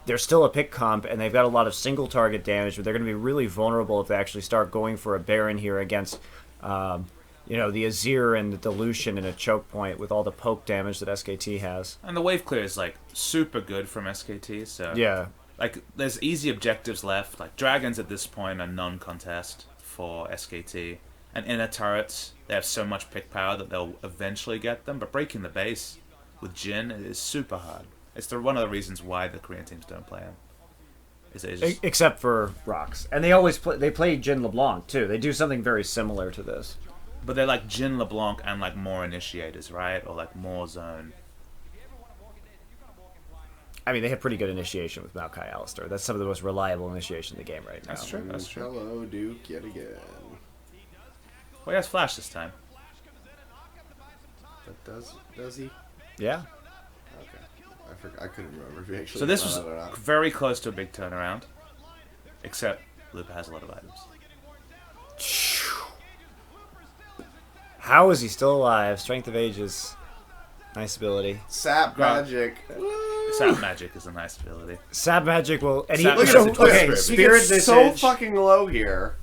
they're still a pick comp, and they've got a lot of single target damage, but they're going to be really vulnerable if they actually start going for a Baron here against, you know, the Azir and the Dilution and a choke point with all the poke damage that SKT has. And the wave clear is like super good from SKT, so Yeah. like there's easy objectives left. Like dragons at this point are non-contest for SKT, and inner turrets, they have so much pick power that they'll eventually get them. But breaking the base with Jhin is super hard. It's one of the reasons why the Korean teams don't play him. Except for Rocks. And they always play Jhin LeBlanc too. They do something very similar to this. But they're like Jhin LeBlanc and like more initiators, right? Or like more zone. I mean, they have pretty good initiation with Maokai Alistair. That's some of the most reliable initiation in the game right now. That's true. That's true. Hello, Duke, yet again. Well, he has flash this time. But does he? Yeah. I couldn't remember if he actually. So this found was out or not. very close to a big turnaround, except Lupa has a lot of items. How is he still alive? Strength of Ages. Nice ability. Sap magic. Sap magic is a nice ability. Sap magic will. And Sap he, Visage okay, is Spirit It's Visage. so fucking low here.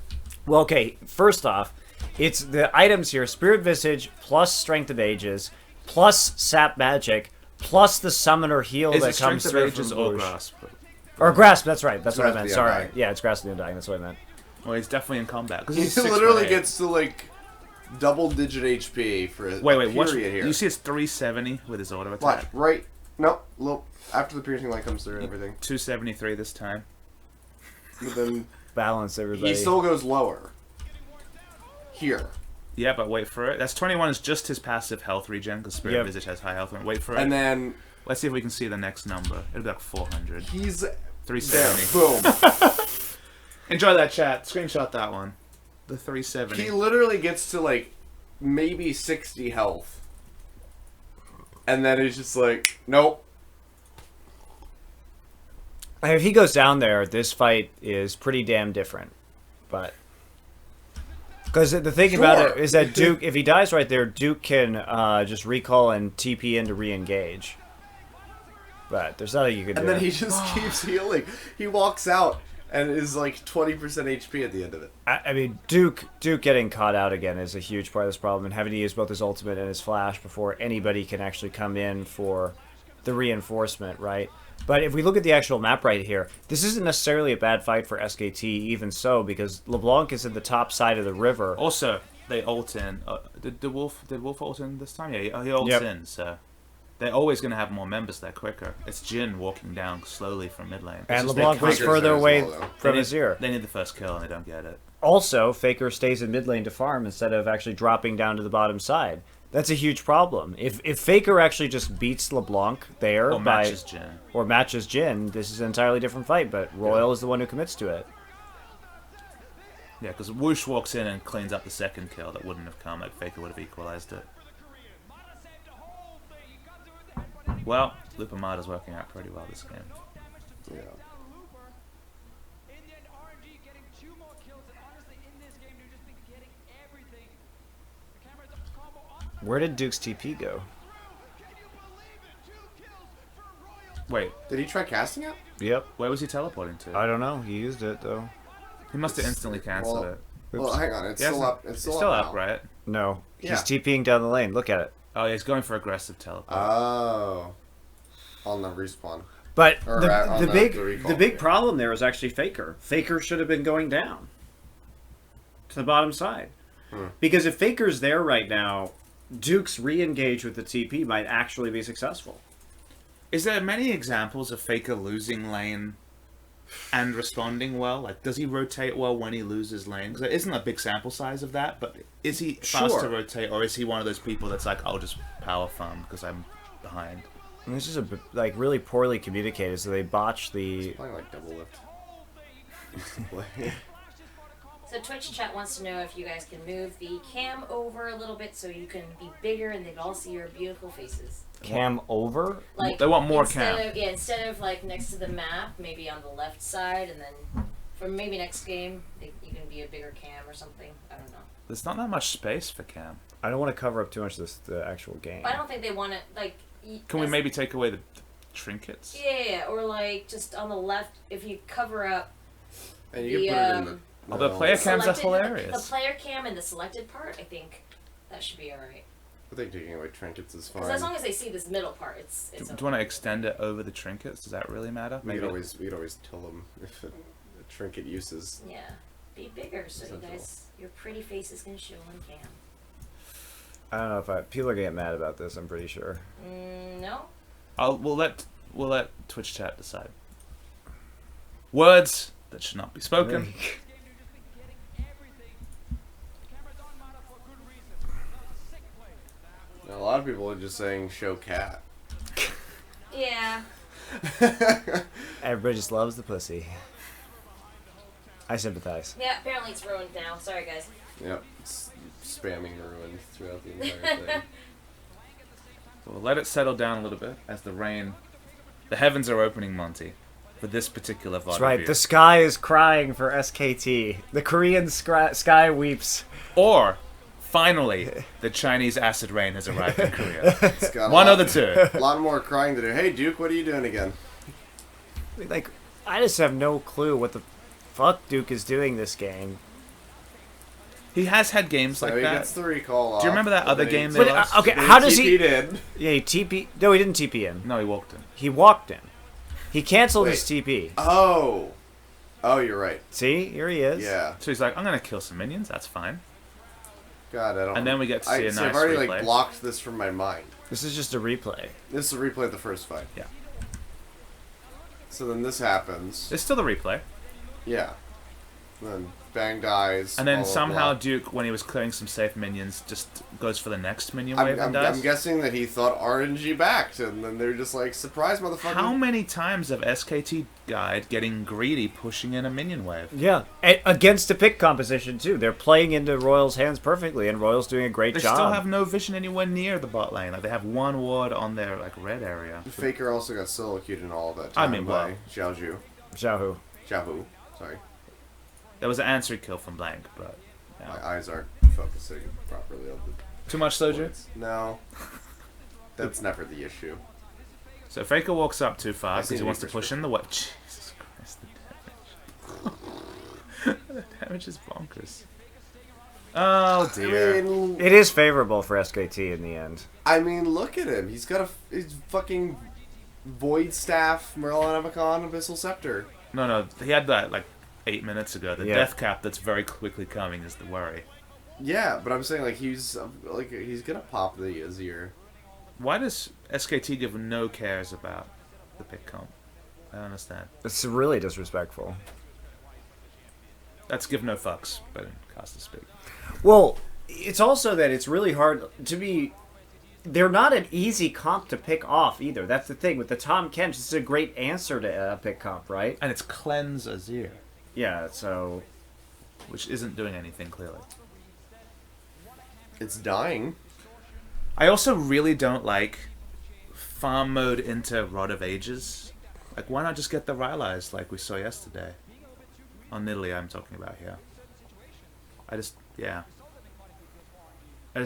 Well, okay. First off, it's the items here: Spirit Visage plus Strength of Ages plus Sap magic plus the Summoner heal Is that it Strength comes of through Ages from or Rouge. Grasp? Or Grasp. That's right. That's what I Grasp meant. the Sorry. Undying. Yeah, it's Grasp the Undying. That's what I meant. Well, he's definitely in combat. 'Cause He he's literally 6'8". gets to like double-digit HP for a Wait, what's period here. you see it's 370 with his auto Watch, attack. right? No, look. After the piercing light comes through and everything, 273 this time. but then Balance everybody. he still goes lower. Here, Yeah, but wait for it. That's 21 is just his passive health regen because Spirit Yep. Visage has high health. Wait for it. and then Let's see if we can see the next number. It'll be like 400. he's there. 370. Boom. Enjoy that chat. Screenshot that one. The 370. He literally gets to like maybe 60 health, and then he's just like, nope. If he goes down there, this fight is pretty damn different. But because the thing about it is that Duke, if he dies right there, Duke can just recall and TP in to re-engage. But there's nothing you can do. And then he just keeps healing. He walks out and is like 20% HP at the end of it. I mean, Duke getting caught out again is a huge part of this problem, and having to use both his ultimate and his flash before anybody can actually come in for the reinforcement, right? But if we look at the actual map right here, this isn't necessarily a bad fight for SKT, even so, because LeBlanc is at the top side of the river. Also, they ult in. Did Wolf ult in this time? Yeah, he ults Yep. in, so they're always going to have more members there quicker. It's Jhin walking down slowly from mid lane. It's And just LeBlanc they was can't- Faker's further there as away well, though. from they Azir. They need the first kill and they don't get it. Also, Faker stays in mid lane to farm instead of actually dropping down to the bottom side. That's a huge problem. If Faker actually just beats LeBlanc there Or matches Jhin. or matches Jhin, this is an entirely different fight, but Royal is the one who commits to it. Yeah, because Whoosh walks in and cleans up the second kill that wouldn't have come. Like Faker would have equalized it. Well, Lupamada's working out pretty well this game. Yeah. In the end, RNG getting 2 more kills, and honestly, in this game, they've just been getting everything. The camera's up combo on. Where did Duke's TP go? Can you believe it? 2 kills for Royal. Wait, Did he try casting it? Yep. where was he teleporting to? I don't know. He used it, though. He must have instantly cancelled Well, it. Well, hang on. It's He still hasn't- up. It's still, up, now. right? No. Yeah. He's TPing down the lane. Look at it. Oh, yeah, he's going for aggressive teleport. Oh. On the respawn. But Or the, on the the big recall, the big yeah. problem there is actually Faker. Faker should have been going down to the bottom side. Because if Faker's there right now, Duke's re-engage with the TP might actually be successful. Is there many examples of Faker losing lane and responding well? Like, does he rotate well when he loses lane? 'Cause there isn't a big sample size of that, but is he fast Sure. to rotate, or is he one of those people that's like, I'll just power farm because I'm behind? And this is like really poorly communicated, so they botched the. Playing like double lift. Used to play. So Twitch chat wants to know if you guys can move the cam over a little bit so you can be bigger and they can all see your beautiful faces. Cam over? Like They want more instead instead of like next to the map, maybe on the left side, and then for maybe next game you can be a bigger cam or something. I don't know. There's not that much space for Cam. I don't want to cover up too much of the actual game. But I don't think they want it like. Can we maybe take away the trinkets? Yeah, or like just on the left if you cover up. And you can put it in the. Although player cams are selected- hilarious. The player cam and the selected part, I think that should be alright. I think taking away trinkets is fine. Because as long as they see this middle part, it's Do you okay. want to extend it over the trinkets? Does that really matter? we could always tell them if a trinket uses. Yeah, be bigger so you Essential. guys, your pretty face is gonna show on cam. I don't know if people are gonna get mad about this. I'm pretty sure. No. We'll let Twitch chat decide. Words that should not be spoken. A lot of people are just saying show cat. Yeah. Everybody just loves the pussy. I sympathize. Yeah. Apparently it's ruined now. Sorry guys. Yep, spamming ruin throughout the entire thing. We'll let it settle down a little bit as the heavens are opening, Monty, for this particular VOD That's right. review. The sky is crying for SKT. The Korean sky weeps. Or, finally, the Chinese acid rain has arrived in Korea. It's got One of the two. A lot more crying to do. Hey Duke, what are you doing again? Like, I just have no clue what the fuck Duke is doing this game. He has had games like So he that. gets the recall off. Do you remember that but other then game he- they But, lost? okay, then how does he? TP'd in. Yeah, he TP. No, he didn't TP in. No, he walked in. He walked in. He canceled Wait. his TP. Oh, you're right. See, here he is. Yeah. So he's like, I'm going to kill some minions, that's fine. God, I don't. And then we get to see a so nice I've already replay. like blocked this from my mind. This is just a replay. This is a replay of the first fight. Yeah. So then this happens. It's still the replay. Yeah. Then Bang dies. And then blah, blah, somehow blah. Duke, when he was clearing some safe minions, just goes for the next minion wave and dies. I'm guessing that he thought RNG backed, and then they're just like, surprise, motherfucker. How many times have SKT died getting greedy pushing in a minion wave? Yeah, against the pick composition too. They're playing into Royal's hands perfectly, and Royal's doing a great They job. still have no vision anywhere near the bot lane. Like they have one ward on their like red area. Faker also got solo queued in all of that I time mean, by well. Xiaoju. Xiaohu. Xiaohu. Sorry. There was an answer kill from Blank, but yeah. My eyes aren't focusing properly on the Too much soju. words. No. That's never the issue. So Faker walks up too far I because see he wants to Faker's push in the way. Jesus Christ, the damage. The damage is bonkers. Oh dear. It is favorable for SKT in the end. I mean, look at him. He's got his fucking Void Staff, Merlin Abyssal Scepter. No, he had that like 8 minutes ago. The Yeah. death cap that's very quickly coming is the worry. Yeah, but I'm saying like he's gonna pop the Azir. Why does SKT give no cares about the pick comp? I don't understand. It's really disrespectful. That's give no fucks, but in cast to speak. Well, it's also that it's really hard to be. They're not an easy comp to pick off either. That's the thing with the Tom Kench. This is a great answer to a pick comp, right? And it's cleanse Azir, Yeah. So which isn't doing anything clearly. It's dying. I also really don't like farm mode into Rod of Ages. Like, why not just get the Rylai's like we saw yesterday? On Nidalee, I'm talking about here. I just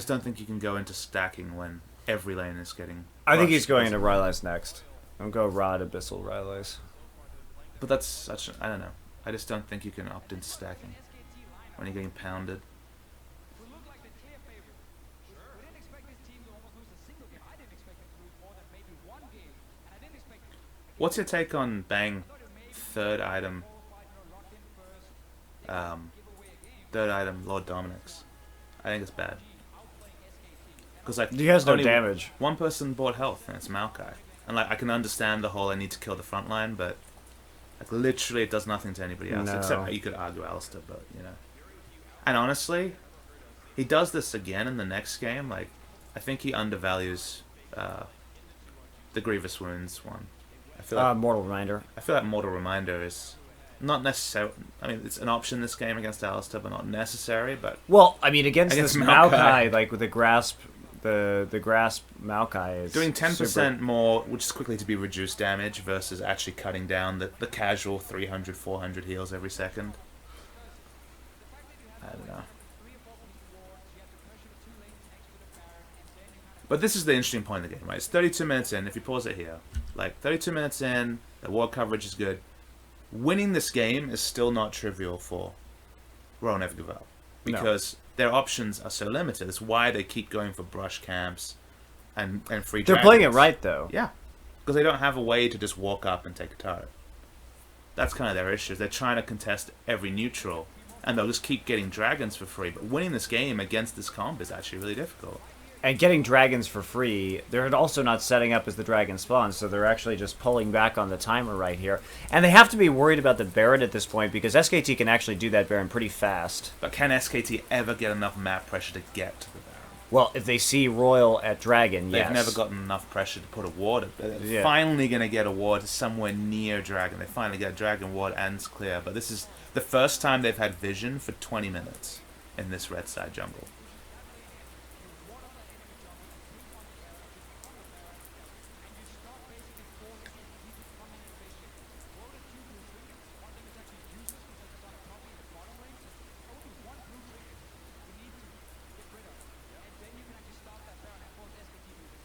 don't think you can go into stacking when every lane is getting. I think rushed. he's going into Rylai's next. I'm going to go Rod Abyssal Rylai's. But that's such. I don't know. I just don't think you can opt into stacking when you're getting pounded. What's your take on Bang third item? Third item, Lord Dominic's. I think it's bad. Because like He has no only damage. One person bought health, and it's Maokai. And like I can understand the whole I need to kill the front line, but like literally it does nothing to anybody else No. except you could argue Alistair, but you know. And honestly, he does this again in the next game. Like I think he undervalues the Grievous Wounds one. I feel like Mortal Reminder. Mortal Reminder is not necessary. I mean, it's an option this game against Alistair, but not necessary. But Well, I mean, against Against this Maokai. Maokai, like with the grasp, the grasp Maokai is doing 10% super- more, which is quickly to be reduced damage, versus actually cutting down the casual 300, 400 heals every second. I don't know. But this is the interesting point of the game, right? It's 32 minutes in. If you pause it here, like 32 minutes in, the ward coverage is good. Winning this game is still not trivial for Royal Never Give Up, because their options are so limited. It's why they keep going for brush camps and free. They're playing it dragons. right though. Yeah, because they don't have a way to just walk up and take a turret. That's kind of their issue. They're trying to contest every neutral, and they'll just keep getting dragons for free. But winning this game against this comp is actually really difficult. And getting dragons for free, they're also not setting up as the dragon spawns, so they're actually just pulling back on the timer right here. And they have to be worried about the Baron at this point, because SKT can actually do that Baron pretty fast. But can SKT ever get enough map pressure to get to the Baron? Well, if they see Royal at Dragon, They've yes. never gotten enough pressure to put a ward. They're Yeah. finally going to get a ward somewhere near Dragon. They finally get a Dragon ward and it's clear. But this is the first time they've had vision for 20 minutes in this red side jungle.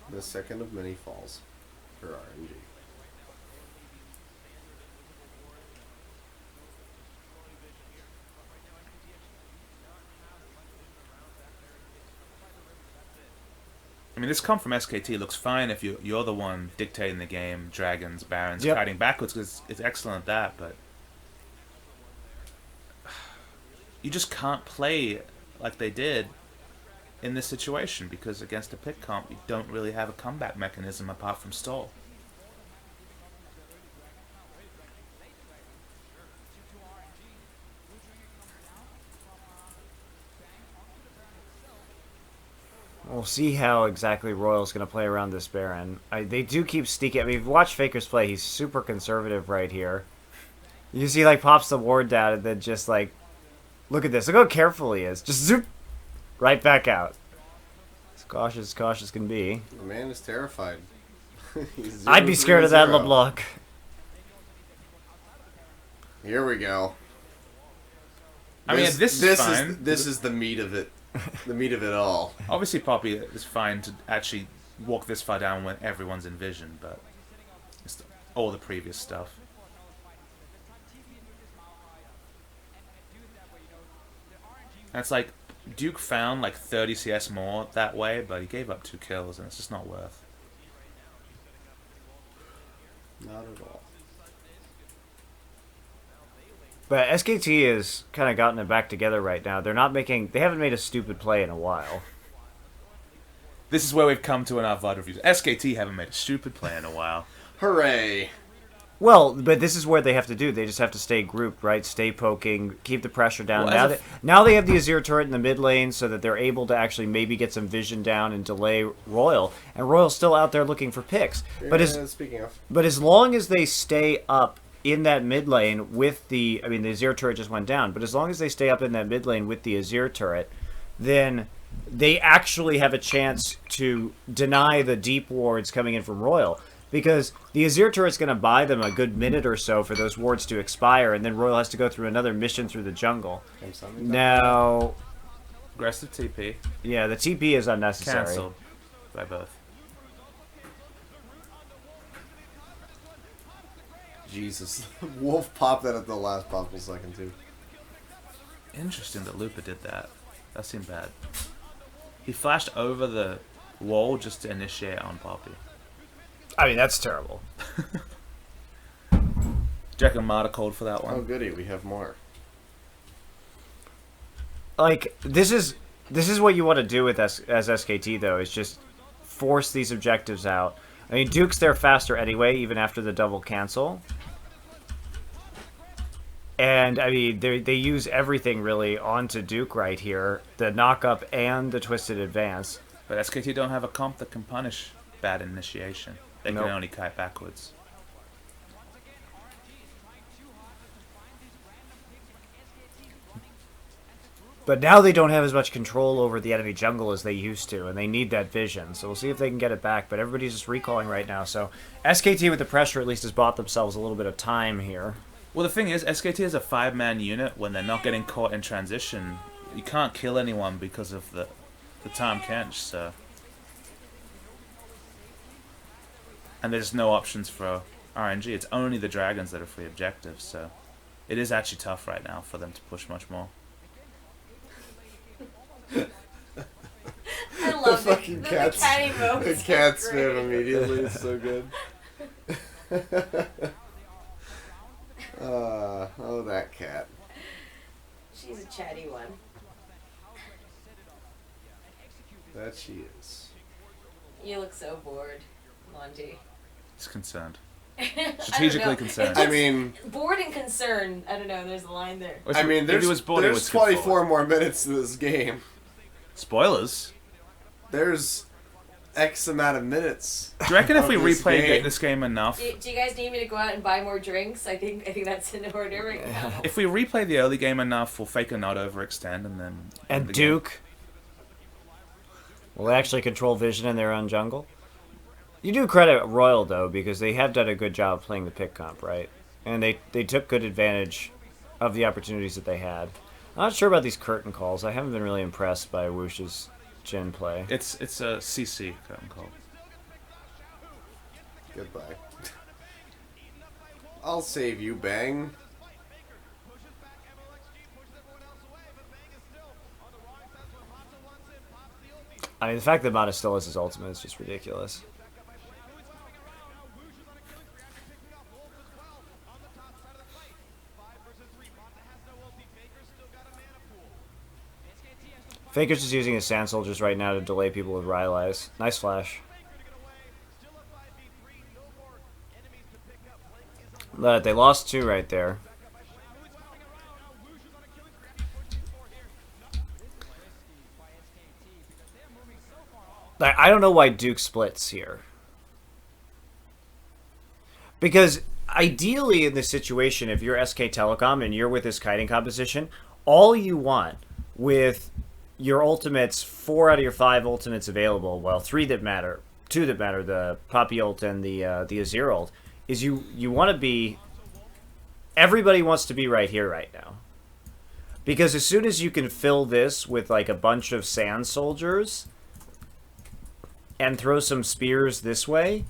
The second of many falls for RNG. I mean, this comp from SKT looks fine if you're the one dictating the game, dragons, barons, Yep. kiting backwards, because it's excellent at that, but you just can't play like they did in this situation, because against a pick comp, you don't really have a comeback mechanism apart from stall. We'll see how exactly Royal's going to play around this Baron. They do keep sneaking. I mean, if you watch Faker's play, he's super conservative right here. You see, like, pops the ward down and then just, like, look at this. Look how careful he is. Just zoop right back out. As cautious can be. The man is terrified. He's I'd be scared of that 0-0. LeBlanc. Here we go. I mean, this is fine. This is the meat of it. The meat of it all. Obviously, Poppy is fine to actually walk this far down when everyone's in vision, but it's all the previous stuff. And it's like, Duke found like 30 CS more that way, but he gave up 2 kills, and it's just not worth. Not at all. But SKT has kind of gotten it back together right now. They haven't made a stupid play in a while. This is where we've come to in our VOD reviews. SKT haven't made a stupid play in a while. Hooray! Well, but this is where they have to do. They just have to stay grouped, right? Stay poking, keep the pressure down. Well, Now they have the Azir turret in the mid lane so that they're able to actually maybe get some vision down and delay Royal. And Royal's still out there looking for picks. Speaking of, But as long as they stay up in that mid lane with the... I mean, the Azir turret just went down. But as long as they stay up in that mid lane with the Azir turret, then they actually have a chance to deny the deep wards coming in from Royal. Because the Azir turret's going to buy them a good minute or so for those wards to expire, and then Royal has to go through another mission through the jungle. Now, Aggressive TP. yeah, the TP is unnecessary. Cancelled by both. Jesus, Wolf popped that at the last possible second too. Interesting that Lupa did that. That seemed bad. He flashed over the wall just to initiate on Poppy. I mean, that's terrible. Jack and Marta called for that one. Oh goody, we have more. Like, this is... This is what you want to do with as SKT, though, is just force these objectives out. I mean, Duke's there faster anyway, even after the double cancel. And, I mean, they use everything, really, onto Duke right here. The knock-up and the twisted advance. But SKT don't have a comp that can punish bad initiation. They Nope. can only kite backwards. But now they don't have as much control over the enemy jungle as they used to, and they need that vision. So we'll see if they can get it back, but everybody's just recalling right now. So SKT with the pressure at least has bought themselves a little bit of time here. Well, the thing is, SKT is a 5-man unit. When they're not getting caught in transition, you can't kill anyone because of the Tom Kench, so... And there's no options for RNG. It's only the dragons that are free objectives, so... It is actually tough right now for them to push much more. I love The fucking the cats. cat The emotes. cat are spam great. immediately is so good. Oh, that cat. She's a chatty one. That she is. You look so bored, Monty. He's concerned. I don't Strategically know. concerned. It's I just mean, bored and concerned. I don't know. There's a line there. I mean, If he was bored, he there's would scoot forward. 24 more minutes to this game. Spoilers. There's X amount of minutes. Do you reckon if of we this replay game. this game enough... Do you guys need me to go out and buy more drinks? I think that's in order right now. If we replay the early game enough, we'll fake a not overextend and then... And the game. Duke will actually control vision in their own jungle. You do credit Royal, though, because they have done a good job playing the pick comp, right? And they took good advantage of the opportunities that they had. I'm not sure about these curtain calls. I haven't been really impressed by Woosh's Jin play. It's a CC curtain call. Goodbye. I'll save you, Bang. I mean, the fact that Mata still has his ultimate is just ridiculous. Faker's just using his Sand Soldiers right now to delay people with Rylai's. Nice flash. But they lost 2 right there. I don't know why Duke splits here. Because ideally in this situation, if you're SK Telecom and you're with this kiting composition, all you want with your ultimates, 4 out of your 5 ultimates available, well, 3 that matter, 2 that matter, the Poppy ult and the Azir ult, is you want to be... Everybody wants to be right here right now. Because as soon as you can fill this with like a bunch of Sand Soldiers and throw some spears this way,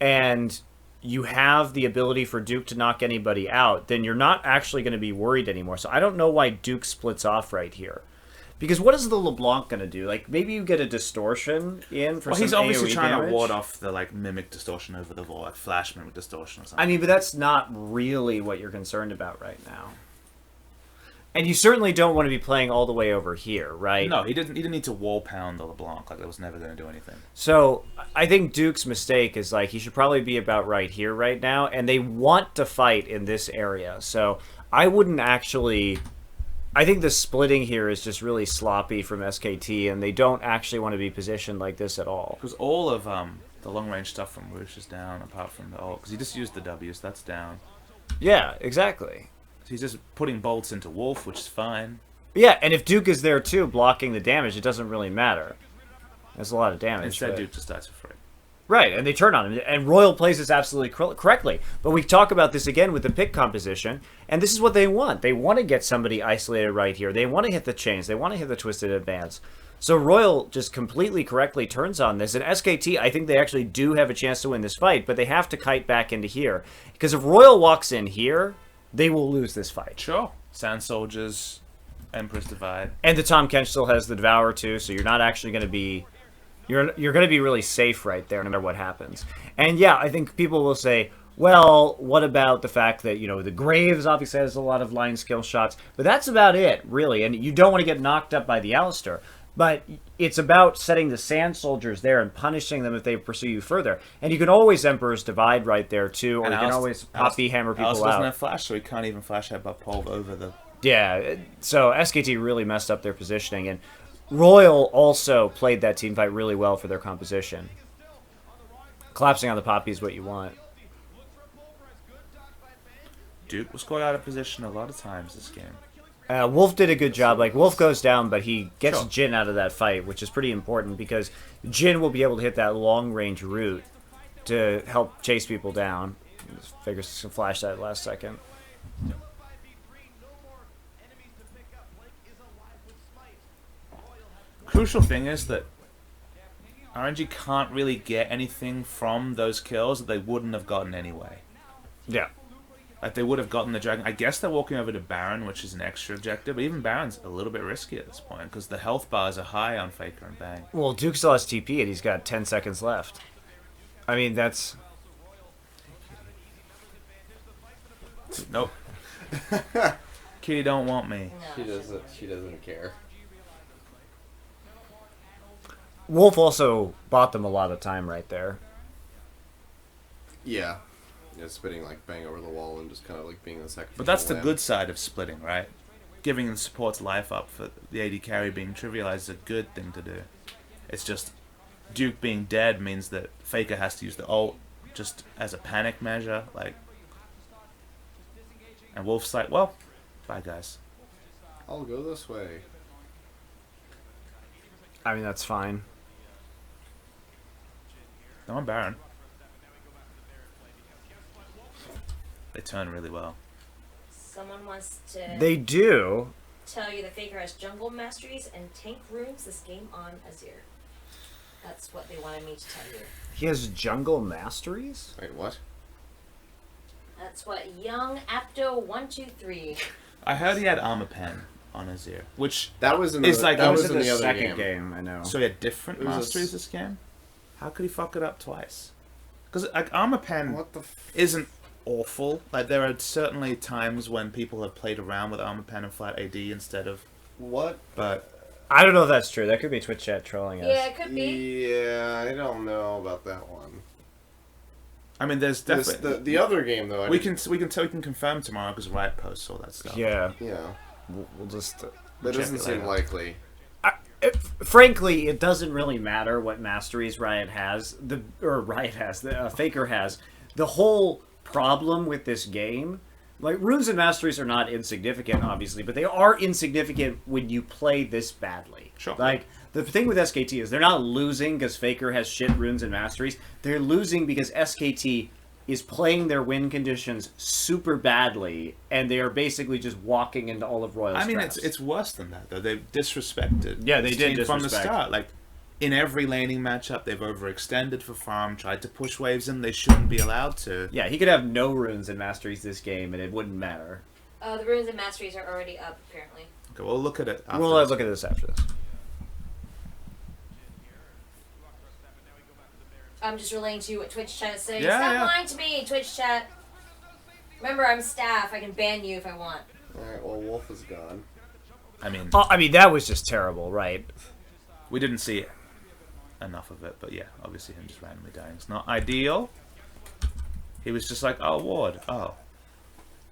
and you have the ability for Duke to knock anybody out, then you're not actually going to be worried anymore. So I don't know why Duke splits off right here. Because what is the LeBlanc going to do? Like, maybe you get a distortion in for Well, some he's obviously AoE trying damage. to ward off the like mimic distortion over the wall, like flash mimic distortion or something. I mean, but that's not really what you're concerned about right now. And you certainly don't want to be playing all the way over here, right? No, he didn't need to wall pound the LeBlanc. Like, that was never going to do anything. So I think Duke's mistake is like he should probably be about right here right now, and they want to fight in this area. So I wouldn't actually... I think the splitting here is just really sloppy from SKT, and they don't actually want to be positioned like this at all. Because all of the long range stuff from Woosh is down, apart from the ult. Because he just used the W, so that's down. Yeah, exactly. So he's just putting bolts into Wolf, which is fine. Yeah, and if Duke is there too, blocking the damage, it doesn't really matter. That's a lot of damage. Instead, but- Duke just dies for free. Right, and they turn on him. And Royal plays this absolutely correctly. But we talk about this again with the pick composition, and this is what they want. They want to get somebody isolated right here. They want to hit the chains. They want to hit the twisted advance. So Royal just completely correctly turns on this. And SKT, I think they actually do have a chance to win this fight, but they have to kite back into here. Because if Royal walks in here, they will lose this fight. Sure. Sand Soldiers, Empress Divide. And the Tom Kench still has the Devourer too, so you're not actually going to be... You're going to be really safe right there no matter what happens. And yeah, I think people will say, well, what about the fact that, you know, the Graves obviously has a lot of line skill shots, but that's about it, really. And you don't want to get knocked up by the Alistair. But it's about setting the sand soldiers there and punishing them if they pursue you further. And you can always Emperor's Divide right there too, or And you can always Poppy hammer people Alice doesn't out. have flash, so he can't even flash headbutt Pulve over the... Yeah, so SKT really messed up their positioning, and Royal also played that team fight really well for their composition. Collapsing on the Poppy is what you want. Duke was caught out of position a lot of times this game. Wolf did a good job. Like, Wolf goes down, but he gets Sure. Jin out of that fight, which is pretty important because Jin will be able to hit that long-range route to help chase people down. Figures to flash that last second. Crucial thing is that RNG can't really get anything from those kills that they wouldn't have gotten anyway. Yeah. Like, they would have gotten the Dragon. I guess they're walking over to Baron, which is an extra objective, but even Baron's a little bit risky at this point, because the health bars are high on Faker and Bang. Well, Duke still has TP, and he's got 10 seconds left. I mean, that's... Nope. Kitty don't want me. No. She doesn't care. Wolf also bought them a lot of time right there. Yeah. Yeah, spitting like Bang over the wall and just kind of like being the second. But that's the good side of splitting, right? Giving the support's life up for the AD carry being trivialized is a good thing to do. It's just Duke being dead means that Faker has to use the ult just as a panic measure, like. And Wolf's like, well, bye guys. I'll go this way. I mean, that's fine. No, I'm Baron. They turn really well. Someone wants to They do. tell you that Faker has jungle masteries and tank runes this game on Azir. That's what they wanted me to tell you. He has jungle masteries? Wait, what? That's what young Apto123. I heard he had armor pen on Azir, which That was in It's the, like- that that was was in the other second game. I know. so he had different It was a masteries this game. How could he fuck it up twice? Because like armor pen What the? isn't awful. Like there are certainly times when people have played around with armor pen and flat AD instead of. What? But I don't know if that's true. That could be Twitch chat trolling us. Yeah, it could be. Yeah, I don't know about that one. I mean, there's This, definitely the other game though. we can confirm tomorrow because Riot posts all that stuff. Yeah. Yeah, We'll just... that Check doesn't it seem later. likely. frankly, it doesn't really matter what masteries Riot has. Faker has. The whole problem with this game, like, runes and masteries are not insignificant, obviously, but they are insignificant when you play this badly. Sure. Like, the thing with SKT is they're not losing because Faker has shit runes and masteries. They're losing because SKT is playing their win conditions super badly, and they are basically just walking into all of Royal's I mean, traps. it's worse than that though. They've disrespected. Yeah, they this did team from the disrespect. start. Like in every laning matchup, they've overextended for farm, tried to push waves in they shouldn't be allowed to. Yeah, he could have no runes and masteries this game, and it wouldn't matter. The runes and masteries are already up, apparently. Okay, we'll look at it. After We'll this. look at this after this. I'm just relaying to you what Twitch chat is saying. Yeah, Stop yeah. lying to me, Twitch chat. Remember, I'm staff. I can ban you if I want. All right, well, Wolf is gone. I mean, I mean, that was just terrible, right? we didn't see enough of it, but yeah, obviously him just randomly dying is not ideal. He was just like, oh, Ward, oh.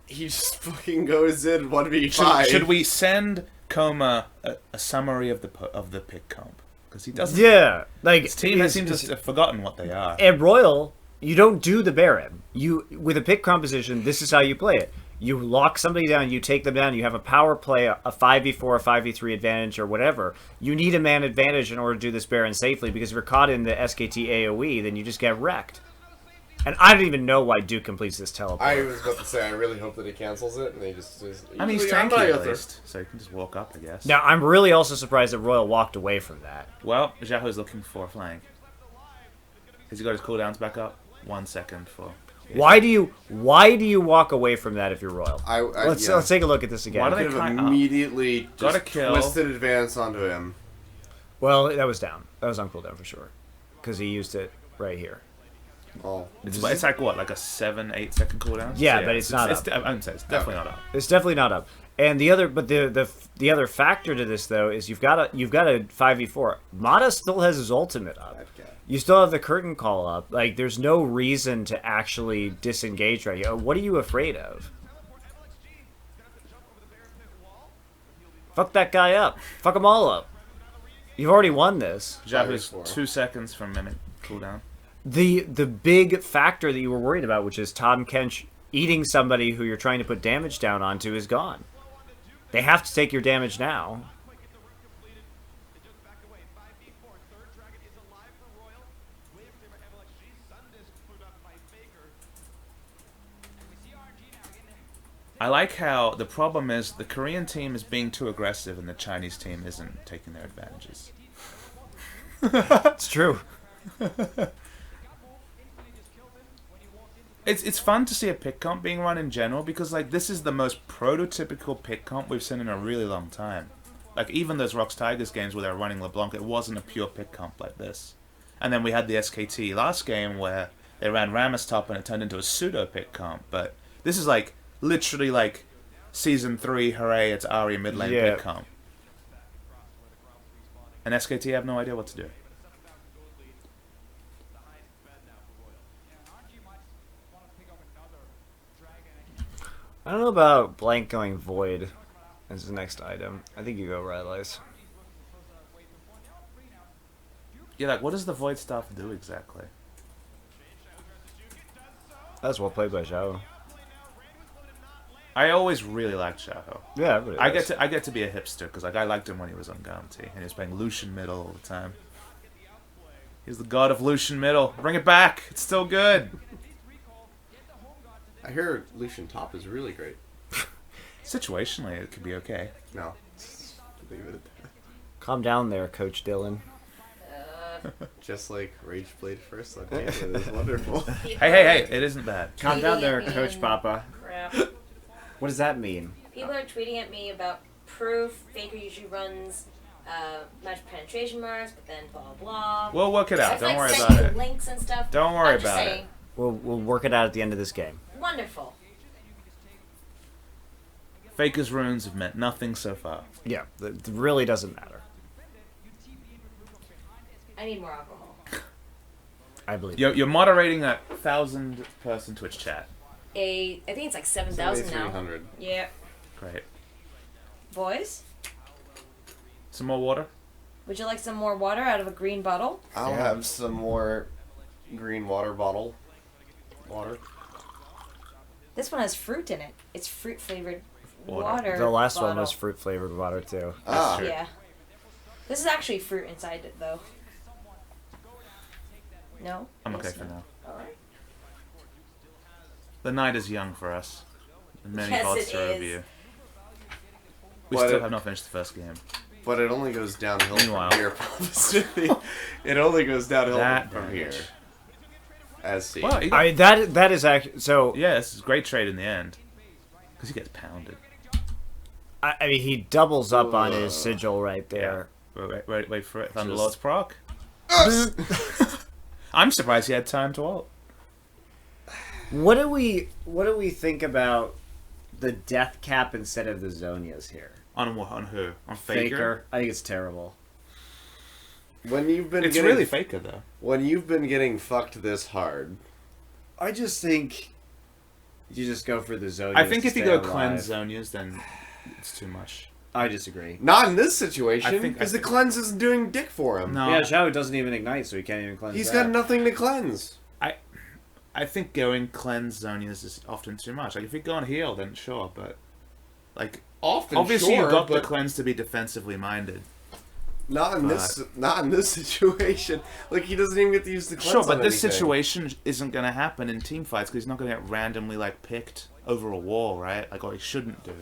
He just fucking goes in 1v5. Should we send Coma a summary of the pick comp? Because he doesn't. Yeah, like His team seems to have forgotten what they are. at Royal, you don't do the Baron. You with a pick composition, this is how you play it. You lock somebody down, you take them down, you have a power play, a 5v4, a 5v3 advantage, or whatever. You need a man advantage in order to do this Baron safely, because if you're caught in the SKT AoE, then you just get wrecked. And I don't even know why Duke completes this teleport. I was about to say, I really hope that he cancels it, and he just. I mean, he's usually, I'm tanky not at out there. least, so he can just walk up, I guess. Now, I'm really also surprised that Royal walked away from that. Well, Xiao's looking for a flank. Has he got his cooldowns back up? 1 second for. Why do you walk away from that if you're Royal? Let's yeah. take a look at this again. Why do Could they have climb up? immediately Gotta just kill. twisted advance onto him. Well, that was down. That was on cooldown for sure, because he used it right here. Oh, It's like what, like a 7-8 second cooldown? Yeah, but it's not up. I wouldn't say it's definitely not up. It's definitely not up. And the other factor to this though is you've got a 5v4. Mata still has his ultimate up. You still have the curtain call up. Like there's no reason to actually disengage right here. What are you afraid of? Fuck that guy up. Fuck them all up. You've already won this. Jahu's 2 seconds from minute cooldown. The big factor that you were worried about, which is Tom Kench eating somebody who you're trying to put damage down onto, is gone. They have to take your damage now. I like how the problem is the Korean team is being too aggressive and the Chinese team isn't taking their advantages. It's true. It's fun to see a pick comp being run in general because like this is the most prototypical pick comp we've seen in a really long time. Like even those Rocks Tigers games where they're running LeBlanc, it wasn't a pure pick comp like this. And then we had the SKT last game where they ran Rammus top and it turned into a pseudo pick comp. But this is like literally like season 3, hooray, it's Ari mid lane pick comp. And SKT have no idea what to do. I don't know about Blank going Void as the next item. I think you go Rylai's. Yeah, like what does the Void stuff do exactly? That's well played by Zhao. I always really liked Xiaoho. Yeah, everybody does. I get to be a hipster because like I liked him when he was on Gamti and he was playing Lucian middle all the time. He's the god of Lucian middle. Bring it back. It's still good. I hear Lucian top is really great. Situationally, it could be okay. No. Leave it at that. Calm down there, Coach Dylan. Just like Rage Blade first on Caitlyn is wonderful. Hey, it isn't bad. Calm down there, Tweeting at Coach me Papa. Crap. What does that mean? People are tweeting at me about proof. Faker usually runs match penetration marks, but then blah blah. We'll work it out. I've, Don't like, worry sent about you it. links and stuff. Don't worry I'm just about saying, it. We'll work it out at the end of this game. Wonderful. Faker's runes have meant nothing so far. Yeah, it really doesn't matter. I need more alcohol. I believe. You're moderating a 1,000-person Twitch chat. I think it's like 7,000 now. 300. Yeah. Great. Boys, Some more water? would you like some more water out of a green bottle? I'll have some more green water bottle. Water. This one has fruit in it. It's fruit flavored Water. water. The last one bottle. was fruit flavored water too. Ah. true. Yeah. This is actually fruit inside it, though. No? I'm okay Yes, for no. now. Alright. The night is young for us. And many Yes, VODs it to is. review. We But still it- have not finished the first game. But it only goes downhill Meanwhile. from here. It only goes downhill That from here. damage. As seen. Well, you got, That is actually so. yeah, this is a great trade in the end. Because he gets pounded. I mean, he doubles up on his sigil right there. Wait for it. Thunderlord's proc. I'm surprised he had time to ult. What do we think about the death cap instead of the Zonias here? On who? On Faker? I think it's terrible. When you've been It's getting, really Faker, though. when you've been getting fucked this hard, I just think you just go for the Zonias. I think to if you stay go alive. cleanse Zonias, then it's too much. I disagree. not in this situation, I think- because the cleanse isn't doing dick for him. No, Yeah, Zhao doesn't even ignite, so he can't even cleanse. He's that. got nothing to cleanse. I think going cleanse Zonias is often too much. Like, if you go on heal, then sure, but... Like, Often, obviously sure, you got the but cleanse to be defensively minded. not in this situation. Like, he doesn't even get to use the cleanse. Sure, but on this anything. situation isn't going to happen in team fights because he's not going to get randomly, like, picked over a wall, right? Like, what he shouldn't do.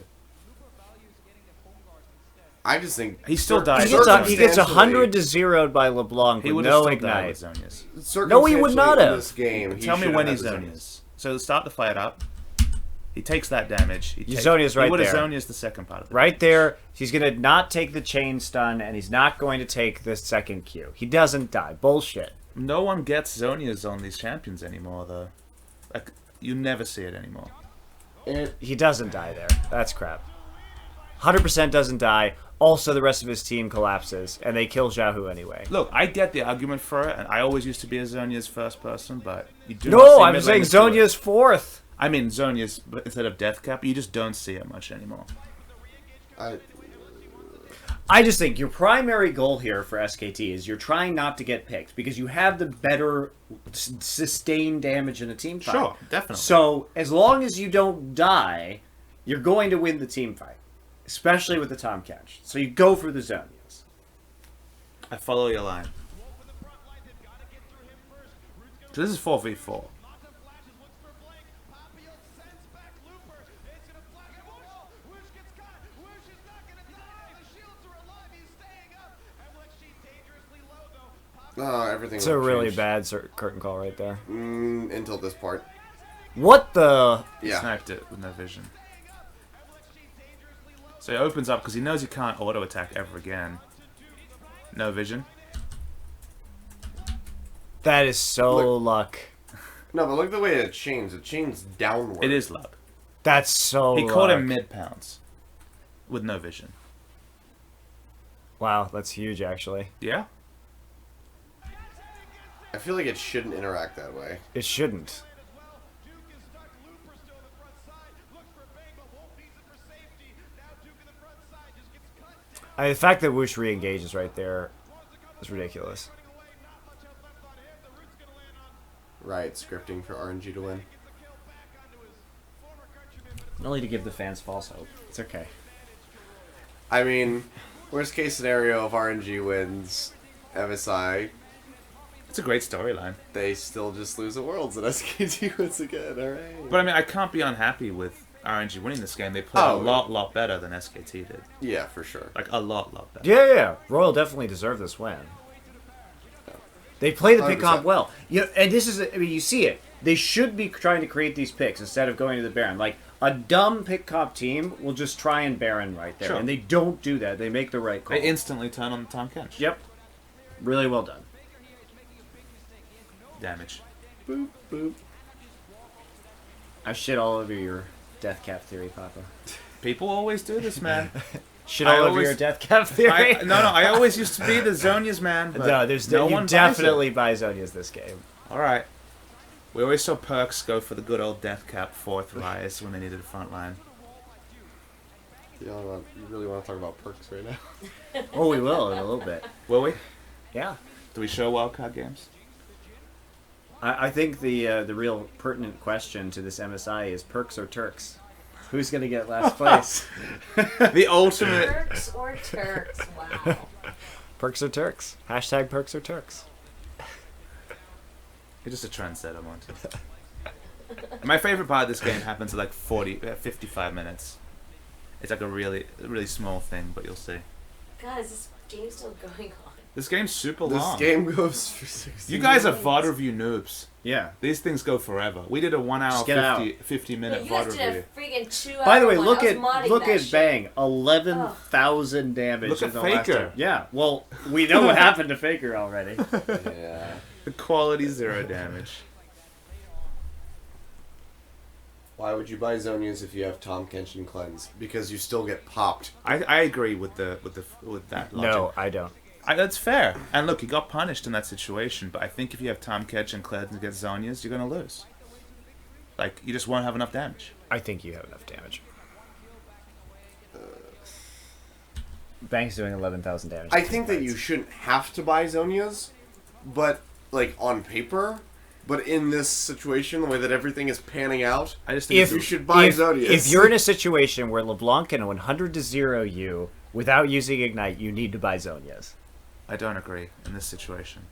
I just think He still dies. He gets He 100 to 0'd by LeBlanc He with would no have still died with ignite. Zonias. No, he would not in have. This game, he Tell me should when have he's had the Zonias. So start the fight up. He takes that damage. Zonia's right He would have there. Zonias the second part of it. Right there, he's gonna not take the chain stun, and he's not going to take the second Q. He doesn't die. Bullshit. No one gets Zonias on these champions anymore, though. Like, you never see it anymore. He doesn't die there. That's crap. 100% doesn't die. Also, the rest of his team collapses, and they kill Xiaohu anyway. Look, I get the argument for it, and I always used to be a Zhonya's first person, but you do not No, see I'm mid saying laners do it. Zhonya's fourth. I mean Zhonya's instead of Deathcap, you just don't see it much anymore. I just think your primary goal here for SKT is you're trying not to get picked because you have the better sustained damage in a team fight. Sure, definitely. So as long as you don't die, you're going to win the team fight, especially with the Tom catch. So you go for the Zhonyas. I follow your line. So this is 4v4. Everything. It's a would really change. bad curtain call right there. Until this part. What the? He Yeah. sniped it with no vision. So he opens up because he knows he can't auto attack ever again. No vision. That is so Look. luck. No, but look at the way it chains. It chains downward. It is luck. That's so He luck. caught him mid pounds with no vision. Wow, that's huge actually. Yeah? I feel like it shouldn't interact that way. It shouldn't. The fact that Whoosh re-engages right there is ridiculous. Right, scripting for RNG to win. Only to give the fans false hope. It's okay. I mean, worst case scenario if RNG wins MSI, It's a great storyline. they still just lose the Worlds and SKT wins again. Alright. But I mean, I can't be unhappy with RNG winning this game. They played Oh, a lot better than SKT did. Yeah, for sure. Like, a lot better. Yeah. Royal definitely deserved this win. They play the pick 100%. comp well. And this is, I mean, you see it. They should be trying to create these picks instead of going to the Baron. Like, a dumb pick comp team will just try and Baron right there. Sure. And they don't do that. They make the right call. They instantly turn on the Tom Kench. Yep. Really well done. Damage. Boop, boop. I shit all over your death cap theory, Papa. People always do this, man. Shit I all over always- your death cap theory? I always used to be the Zhonya's man. But No, there's no you one buys definitely buy Zhonya's this game. it. Alright. We always saw Perks go for the good old death cap fourth rise when they needed a front line. You really want to talk about perks right now? Oh, we will in a little bit. Will we? Yeah. Do we show wildcard games? I think the real pertinent question to this MSI is perks or Turks? Who's going to get last place? The ultimate. Turks or Turks? Wow. Perks or Turks? Hashtag perks or Turks. You're just a trendsetter, Monty. My favorite part of this game happens at like 55 minutes. It's like a really small thing, but you'll see. God, is this game still going on? This game's super This long. game goes for 60 You guys are minutes. VOD review noobs. Yeah. These things go forever. We did a 1 hour Just get out. 50 minute You guys VOD did review. a freaking 2 hour By the way, one. look I was at modding that shit. Bang, 11,000 damage. Look in at the last Faker. time. Yeah. Well, we know what happened to Faker already. Yeah. The quality 0 damage. Why would you buy Zhonya's if you have Tom Kenshin Cleanse? Because you still get popped. I agree with that logic. No, I don't. That's fair. And look, he got punished in that situation, but I think if you have Tom Ketch and Cleanse against Zhonya's, you're gonna lose. Like, you just won't have enough damage. I think you have enough damage. Bang's doing 11,000 damage. I think that you shouldn't have to buy Zhonya's, but, like, on paper, but in this situation, the way that everything is panning out, I just think If you should buy Zhonya's. If you're in a situation where LeBlanc can 100-0 you without using Ignite, you need to buy Zhonya's. I don't agree in this situation.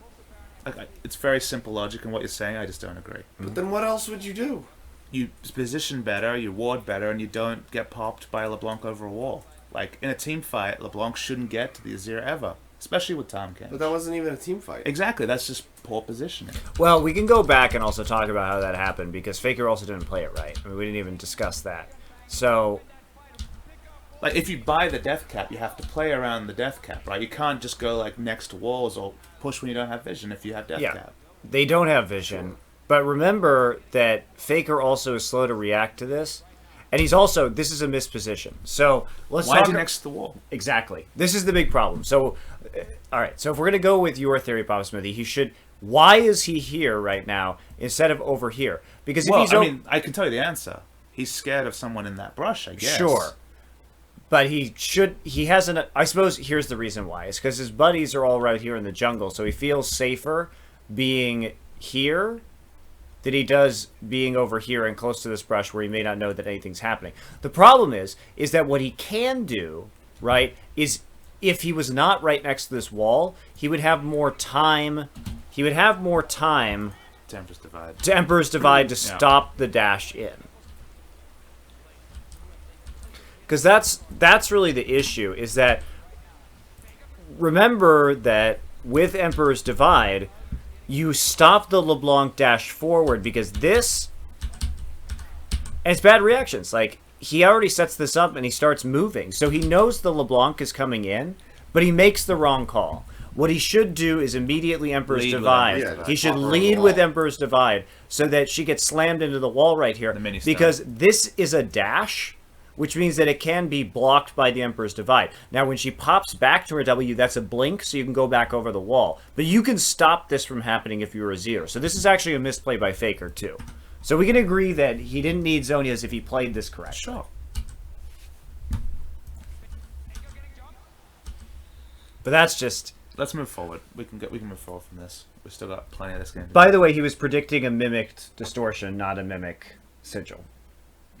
It's very simple logic in what you're saying. I just don't agree. But then what else would you do? You position better, you ward better, and you don't get popped by LeBlanc over a wall. Like, in a team fight, LeBlanc shouldn't get to the Azir ever. Especially with Tom Kench. But that wasn't even a team fight. Exactly, that's just poor positioning. Well, we can go back and also talk about how that happened, because Faker also didn't play it right. I mean, we didn't even discuss that. So, Like, if you buy the death cap, you have to play around the death cap, right? You can't just go, like, next to walls or push when you don't have vision if you have death yeah, cap. they don't have vision. But remember that Faker also is slow to react to this. And he's also, this is a missed position. So let's Why talk. is he next to the wall? Exactly. This is the big problem. So, all right. So if we're gonna go with your theory, Papa Smithy, he should. Why is he here right now instead of over here? Because if Well, he's I mean, I can tell you the answer. He's scared of someone in that brush, I guess. sure, but he should. He hasn't. I suppose here's the reason why. It's because his buddies are all right here in the jungle, so he feels safer being here than he does being over here and close to this brush where he may not know that anything's happening. The problem is that what he can do, right, is if he was not right next to this wall, he would have more time. He would have more time Temper's divide. to Emperor's Divide to stop the dash in. Because that's really the issue, is that remember that with Emperor's Divide, you stop the LeBlanc dash forward because this, and it's bad reactions. Like, he already sets this up and he starts moving. So he knows the LeBlanc is coming in, but he makes the wrong call. What he should do is immediately Emperor's Lead with Divide. Emperor's Divide. He should Pop her on lead the with wall. Emperor's Divide so that she gets slammed into the wall right here. The mini stun. Because this is a dash, which means that it can be blocked by the Emperor's Divide. Now, when she pops back to her W, that's a blink, so you can go back over the wall. But you can stop this from happening if you're a zero. So this is actually a misplay by Faker, too. So we can agree that he didn't need Zonia's if he played this correctly. Sure. But that's just... Let's move forward. We can move forward from this. We've still got plenty of this game. By the way, he was predicting a mimicked distortion, not a mimic sigil.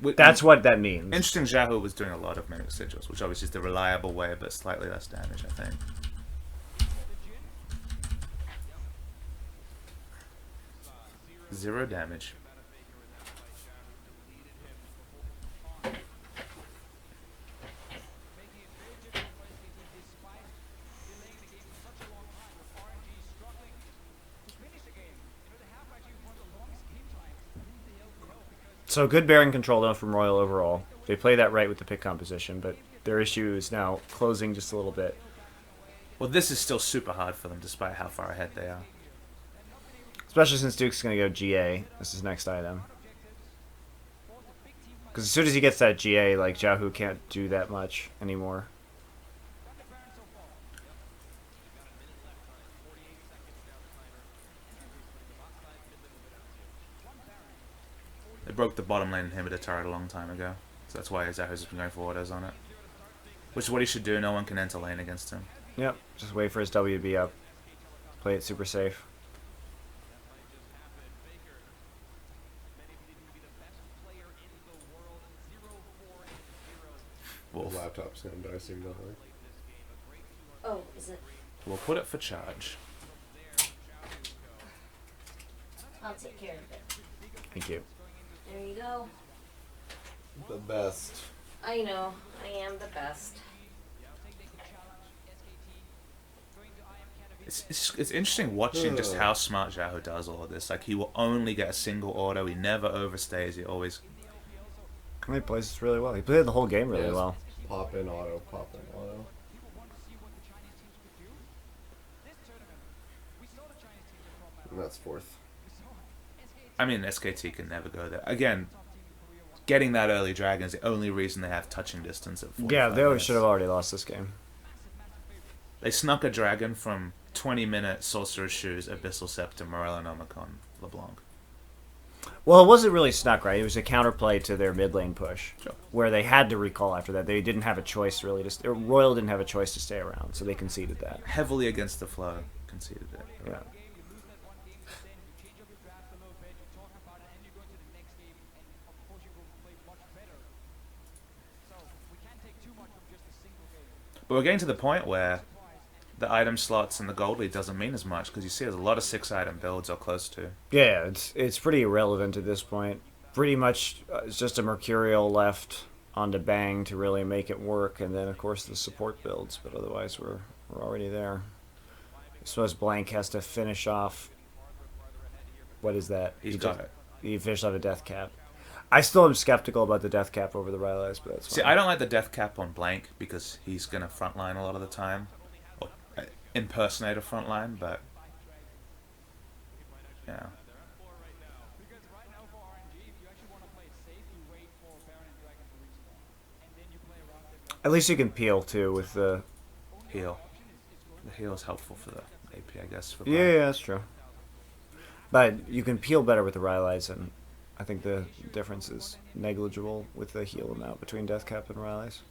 We- That's what that means. Interesting, Xiahou was doing a lot of mimic sigils, which obviously is the reliable way, but slightly less damage, I think. Zero damage. So good bearing control though from Royal overall. They play that right with the pick composition, but their issue is now closing just a little bit. Well, this is still super hard for them, despite how far ahead they are. Especially since Duke's going to go GA. This is next item. Because as soon as he gets that GA, like, Xiahou can't do that much anymore. They broke the bottom lane inhibitor turret a long time ago, so that's why Xiahou's been going for autos on it. Which is what he should do, no one can enter lane against him. Yep, just wait for his W to be up. Play it super safe. The Wolf. laptop's gonna die soon, don't worry. Oh, is it? We'll put it for charge. I'll take care of it. Thank you. There you go. The best. I know. I am the best. It's interesting watching just how smart Xiahou does all of this. Like, he will only get a single auto, he never overstays, he always... He plays this really well. He played the whole game really Yes. well. Pop in auto, pop in auto. And that's fourth. I mean, SKT can never go there. Again, getting that early dragon is the only reason they have touching distance at 45 Yeah, they minutes. should have already lost this game. They snuck a dragon from 20-minute Sorcerer's Shoes, Abyssal Scepter, Morello Nomicon, LeBlanc. Well, it wasn't really snuck, right? It was a counterplay to their mid lane push, Sure. where they had to recall after that. They didn't have a choice, really. Or Royal didn't have a choice to stay around, so they conceded that. Heavily against the flow, conceded it. Yeah. But we're getting to the point where the item slots and the gold lead doesn't mean as much, because you see there's a lot of 6-item builds or close to. Yeah, it's pretty irrelevant at this point. Pretty much, it's just a Mercurial left onto Bang to really make it work, and then of course the support builds. But otherwise, we're already there. I suppose Blank has to finish off. What is that? He's He got just- it. He finished off a death cap. I still am skeptical about the death cap over the Rylai's, but that's See, fine. I don't like the death cap on Blank, because he's going to frontline a lot of the time. Or impersonate a frontline, but... Yeah. At least you can peel too with the. Heal. The heal is helpful for the AP, I guess. For Yeah, that's true. But you can peel better with the Rylai's, and I think the difference is negligible with the heal amount between Deathcap and Rylai's.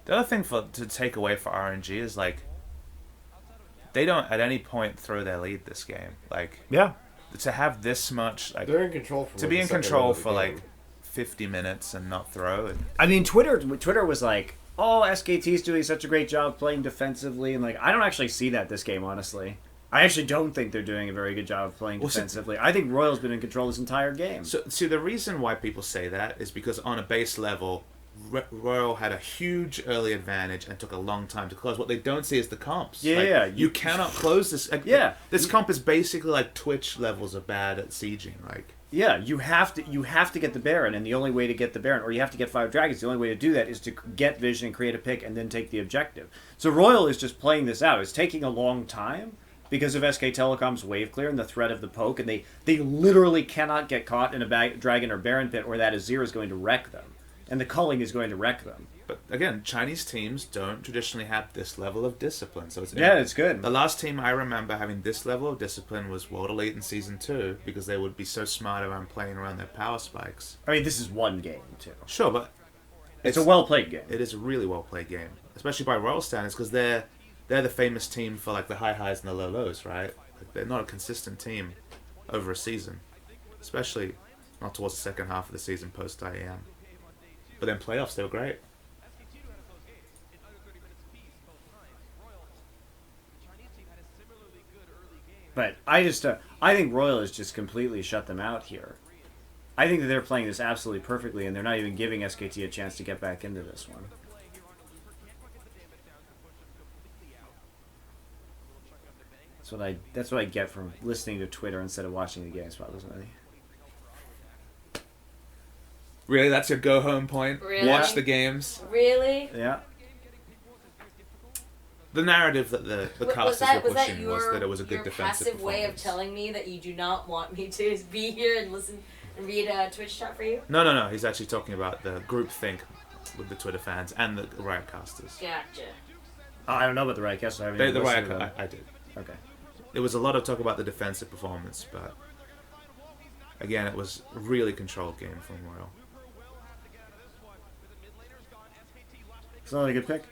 The other thing to take away for RNG is like they don't at any point throw their lead this game. Like Yeah. to have this much like They're in control for to be in control for like 50 minutes and not throw. And I mean, Twitter was like, "Oh, SKT's doing such a great job playing defensively," and like, I don't actually see that this game, honestly. I actually don't think they're doing a very good job of playing defensively. I think Royal's been in control this entire game. so see, the reason why people say that is because on a base level, Royal had a huge early advantage and took a long time to close. What they don't see is the comps. Yeah, Like, yeah. You cannot close this. Like, Yeah. This comp is basically like Twitch levels of bad at sieging. Like, Yeah, you have to get the Baron, and the only way to get the Baron, or you have to get 5 dragons, the only way to do that is to get vision and create a pick and then take the objective. So Royal is just playing this out. It's taking a long time because of SK Telecom's wave clear and the threat of the poke, and they literally cannot get caught in a dragon or Baron pit, or that Azir is going to wreck them. And the culling is going to wreck them. but again, Chinese teams don't traditionally have this level of discipline. So it's Yeah, it's good. The last team I remember having this level of discipline was World Elite in Season 2 because they would be so smart around playing around their power spikes. I mean, this is one game, too. Sure, but It's a well-played game. it is a really well played game, especially by Royal standards because they're the famous team for like the high highs and the low lows, right? Like, they're not a consistent team over a season, especially not towards the second half of the season post IEM. But then playoffs, they were great. But I think Royal has just completely shut them out here. I think that they're playing this absolutely perfectly, and they're not even giving SKT a chance to get back into this one. That's what I get from listening to Twitter instead of watching the games, probably. Really, that's your go home point? Really? Watch the games. Really? Yeah. The narrative that the Was casters that were pushing was your that it was a good defensive passive way of performance. telling me that you do not want me to be here and listen and read a Twitch chat for you? No. He's actually talking about the group think with the Twitter fans and the Riot casters. Gotcha. Oh, I don't know about the Riot casters. I haven't The even Riot, listened to them. I did. Okay. There was a lot of talk about the defensive performance, but again, it was a really controlled game from Royal. It's not a good pick.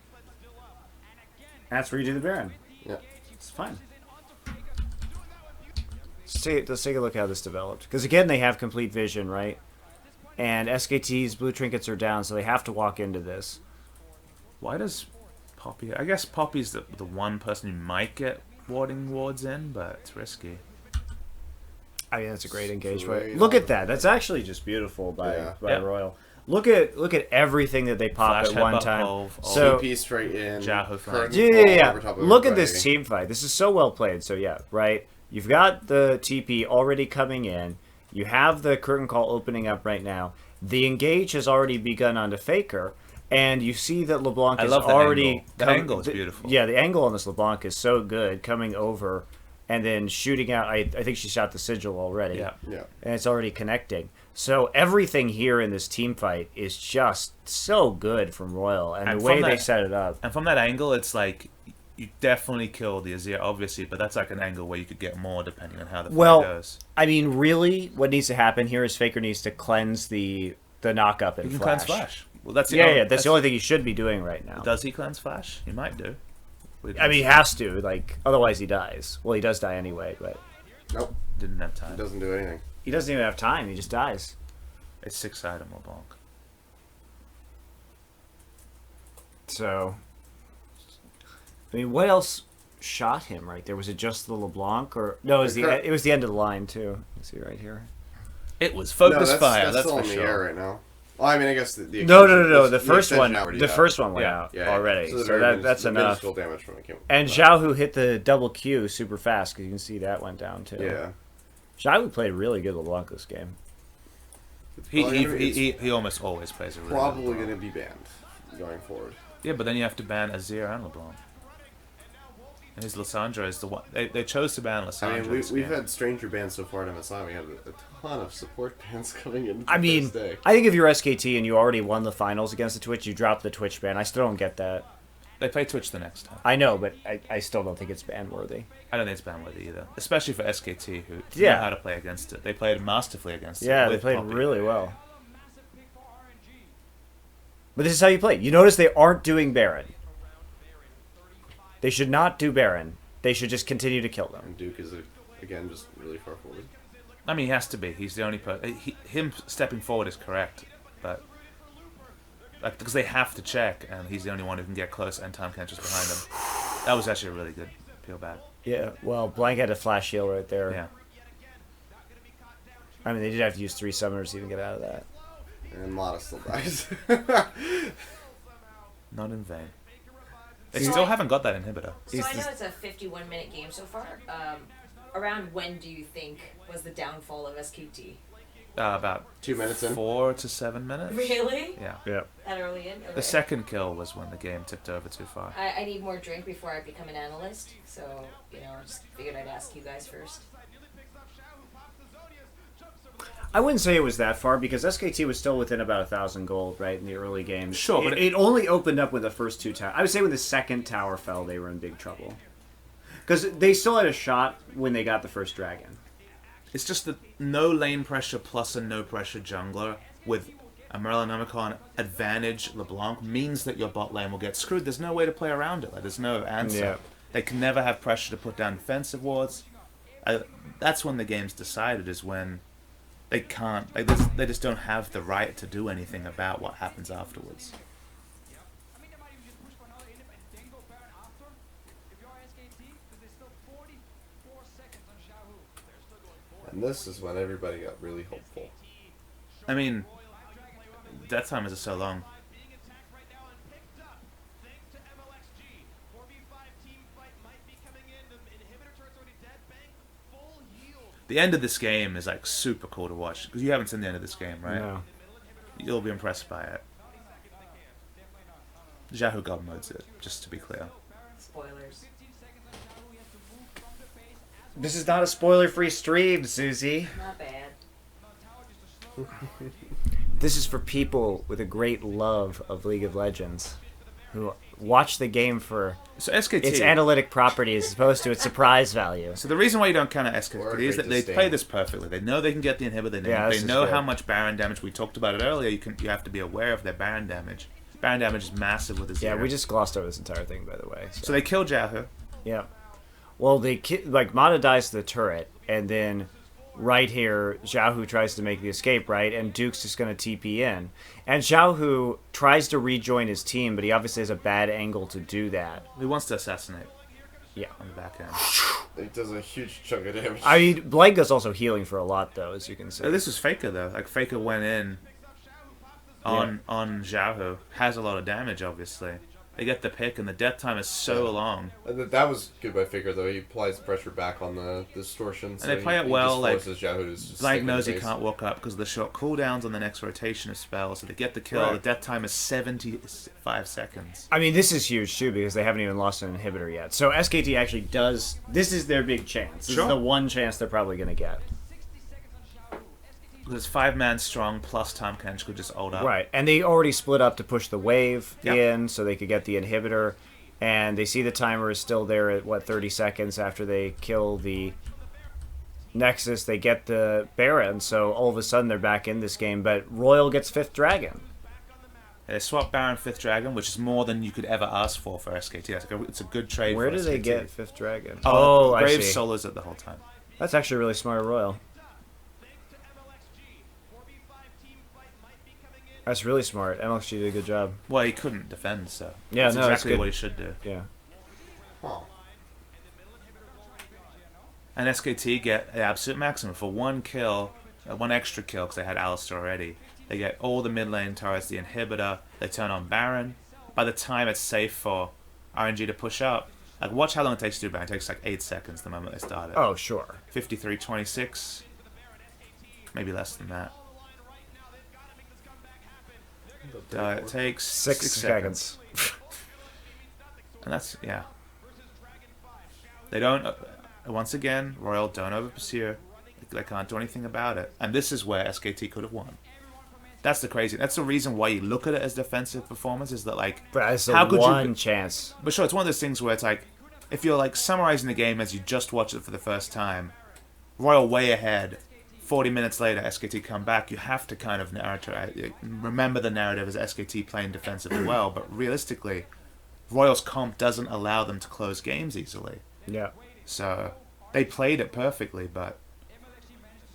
That's where you do the Baron. Yeah. It's fine. Let's take a look how this developed. Because again, they have complete vision, right? And SKT's blue trinkets are down, so they have to walk into this. Why does Poppy... I guess Poppy's the one person who might get warding wards in, but it's risky. I mean, that's a great engage. Straight Look on. at that. That's actually just beautiful by Yeah. Royal. Look at everything that they pop Flash at one headbutt time. pole, all So TP straight in. Yahoo curtain flag. yeah. over top of Look at this everybody. team fight. This is so well played. So yeah, right. You've got the TP already coming in. You have the curtain call opening up right now. The engage has already begun onto Faker, and you see that LeBlanc I is love the already angle. The angle is beautiful. Yeah, the angle on this LeBlanc is so good, coming over and then shooting out. I think she shot the sigil already. Yeah. Yeah. And it's already connecting. So everything here in this team fight is just so good from Royal, and And the way from they that- set it up. And from that angle, it's like you definitely kill the Azir, obviously, but that's like an angle where you could get more depending on how the fight Well, goes. I mean, really, what needs to happen here is Faker needs to cleanse the knock up and You can flash. cleanse Flash. Well, that's the Yeah, only, yeah, that's the only thing he should be doing right now. Does he cleanse Flash? He might do. I mean, he has to, like, otherwise he dies. Well, he does die anyway, but Nope. Didn't have time. It doesn't do anything. he doesn't even have time. He just dies. It's 6-sided LeBlanc. So, I mean, what else shot him right there? Was it just the LeBlanc, or no? It was the end of the line too. You see right here. It was No, focus fire. that's That's still for in the air sure. right now. Well, I mean, I guess the No. extension- The first one, extension already the died. first one went Yeah. out Yeah, already. the So very that's enough. minuscule damage from it came. And Zhao, who hit the double Q super fast, because you can see that went down too. Yeah. Zhao, who played really good LeBlanc this game. He almost always plays a really Probably good going to LeBlanc. be banned going forward. Yeah, but then you have to ban Azir and LeBlanc. And his Lissandra is the one they chose to ban Lissandra. I mean, this we've game. had stranger bans so far at MSI. We had a ton of support bans coming in. I mean, first day. I think if you're SKT and you already won the finals against the Twitch, you drop the Twitch ban. I still don't get that. They play Twitch the next time. I know, but I still don't think it's ban worthy. I don't think it's ban worthy either, especially for SKT who Yeah. know how to play against it. They played masterfully against it. Yeah, they with played Poppy. really well. But this is how you play. You notice they aren't doing Baron. They should not do Baron. They should just continue to kill them. And Duke is, again, just really far forward. I mean, he has to be. He's the only person. Him stepping forward is correct, but because they have to check, and he's the only one who can get close, and Time Cancer's behind him. That was actually a really good peel back. Yeah, well, Blank had a flash heal right there. Yeah. I mean, they did have to use 3 summoners to even get out of that. And Lotta still dies. Not in vain. They still haven't got that inhibitor. So I know it's a 51-minute game so far. Around when do you think was the downfall of SKT? About 2 minutes in. 4 to 7 minutes. Really? Yeah. Yeah. That early in? Okay. The second kill was when the game tipped over too far. I need more drink before I become an analyst, so, I just figured I'd ask you guys first. I wouldn't say it was that far because SKT was still within about 1,000 gold, right, in the early games. Sure, but it only opened up when the first 2 towers. I would say when the second tower fell, they were in big trouble. Because they still had a shot when they got the first dragon. It's just that no lane pressure plus a no pressure jungler with a Merlinomicon advantage LeBlanc means that your bot lane will get screwed. There's no way to play around it. Like, there's no answer. Yeah. They can never have pressure to put down defensive wards. That's when the game's decided, is when they can't. Like, they just don't have the right to do anything about what happens afterwards. I mean, they might even just push for another inhib and then go Baron after. If you're SKT, because there's still 44 seconds on Xiaohu. They're still going forward. And this is when everybody got really hopeful. I mean, death time is so long. Being attacked right now and picked up. Thanks to MLXG. 4v5 team fight might be coming in. The inhibitor turret's already dead. Bang. Full heal. The end of this game is like super cool to watch because you haven't seen the end of this game, right? No. You'll be impressed by it. Xiaohu God modes it, just to be clear. Spoilers. This is not a spoiler-free stream, Susie. Not bad. This is for people with a great love of League of Legends, who watch the game for So SKT. its analytic properties as opposed to its surprise value. So the reason why you don't count out Or SKT a is that great they disdain. play this perfectly. They know they can get the inhibitor. Yeah, They this is know good. how much Baron damage. We talked about it earlier. You have to be aware of their Baron damage. Baron damage is massive with his Yeah, Zero. we just glossed over this entire thing, by the way. So they kill Xiaohu. Yeah. Well, like Mata dies to the turret, and then right here, Xiaohu tries to make the escape, right? And Duke's just going to TP in. And Xiaohu tries to rejoin his team, but he obviously has a bad angle to do that. He wants to assassinate Yeah. on the back end. It does a huge chunk of damage. I mean, Blanca's also healing for a lot, though, as you can see. This was Faker though. Like Faker went in on Xiaohu. Has a lot of damage, obviously. They get the pick, and the death time is so long. And that was good by Faker, though. He applies pressure back on the distortion. And they play it well, He like, just forces Yahoo to just Blank stick in knows the he face. can't walk up because of the short cooldowns on the next rotation of spells. So they get the kill. Right. The death time is 75 seconds. I mean, this is huge, too, because they haven't even lost an inhibitor yet. So SKT actually does... This is their big chance. This Sure. is the one chance they're probably going to get. Because it's 5-man strong plus Tom Kench could just hold up. Right, and they already split up to push the wave Yep. in so they could get the inhibitor. And they see the timer is still there at, 30 seconds after they kill the Nexus. They get the Baron, so all of a sudden they're back in this game. But Royal gets 5th Dragon. They swap Baron 5th Dragon, which is more than you could ever ask for SKT. It's a good trade Where for do they SKT. get 5th Dragon? Oh, I Brave see. solos it the whole time. That's actually really smart, Royal. That's really smart. MLXG did a good job. Well, he couldn't defend, so Yeah, that's no, that's exactly good. what he should do. Yeah. Huh. And SKT get the absolute maximum for one kill, one extra kill because they had Alistar already. They get all the mid lane turrets, the inhibitor. They turn on Baron. By the time it's safe for RNG to push up, like watch how long it takes to do Baron. It takes like 8 seconds the moment they start it. Oh, sure. 53-26, maybe less than that. It takes 6 seconds. And that's, yeah. They don't. Once again, Royal don't over pursue. They can't do anything about it. And this is where SKT could have won. That's the crazy. That's the reason why you look at it as defensive performance. Is that like? But it's the how could one you? chance. But sure, it's one of those things where it's like, if you're like summarizing the game as you just watched it for the first time, Royal way ahead. 40 minutes later, SKT come back. You have to kind of remember the narrative as SKT playing defensively well. But realistically, Royal's comp doesn't allow them to close games easily. Yeah. So they played it perfectly, but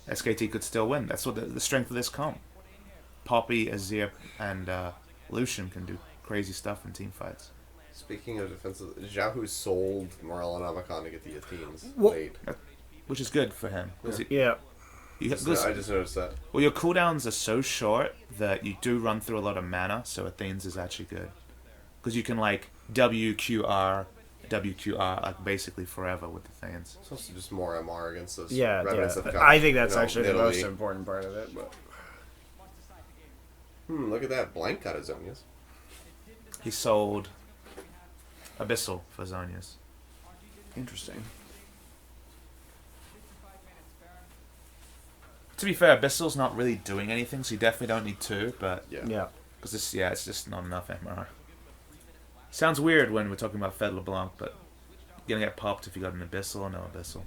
SKT could still win. That's what the strength of this comp. Poppy, Azir, and Lucian can do crazy stuff in team fights. Speaking of defensive, Xiaohu sold Morel and Amakan to get the Athenes Well- late. Which is good for him. Yeah. I just noticed that. Well, your cooldowns are so short that you do run through a lot of mana, so Athenes is actually good. Because you can, like, WQR, like, basically forever with Athenes. It's also just more MR against those Yeah, remnants that come, I think that's you know, actually the Italy. most important part of it. But Look at that. Blank got his Zonias. He sold Abyssal for Zonias. interesting. To be fair, Abyssal's not really doing anything, so you definitely don't need two, but... Yeah. Because it's just not enough MR. Sounds weird when we're talking about Fed LeBlanc, but you're gonna get popped if you got an Abyssal or no Abyssal.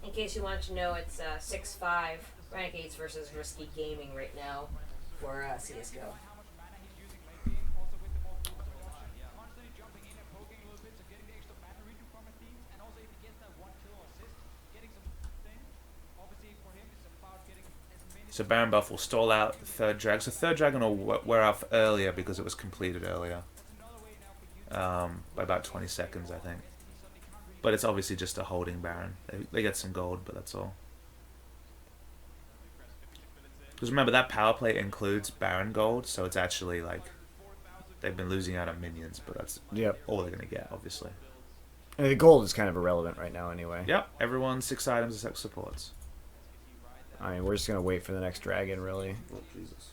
In case you want to know, it's 6-5 Renegades versus Risky Gaming right now for CSGO. So Baron Buff will stall out the third drag. So third dragon will wear off earlier because it was completed earlier. By about 20 seconds, I think. But it's obviously just a holding Baron. They get some gold, but that's all. Because remember, that power play includes Baron gold, so it's actually like... They've been losing out on minions, but that's all they're going to get, obviously. I mean, the gold is kind of irrelevant right now anyway. Yep, everyone 6 items except supports. I mean, we're just going to wait for the next dragon, really. Oh, Jesus.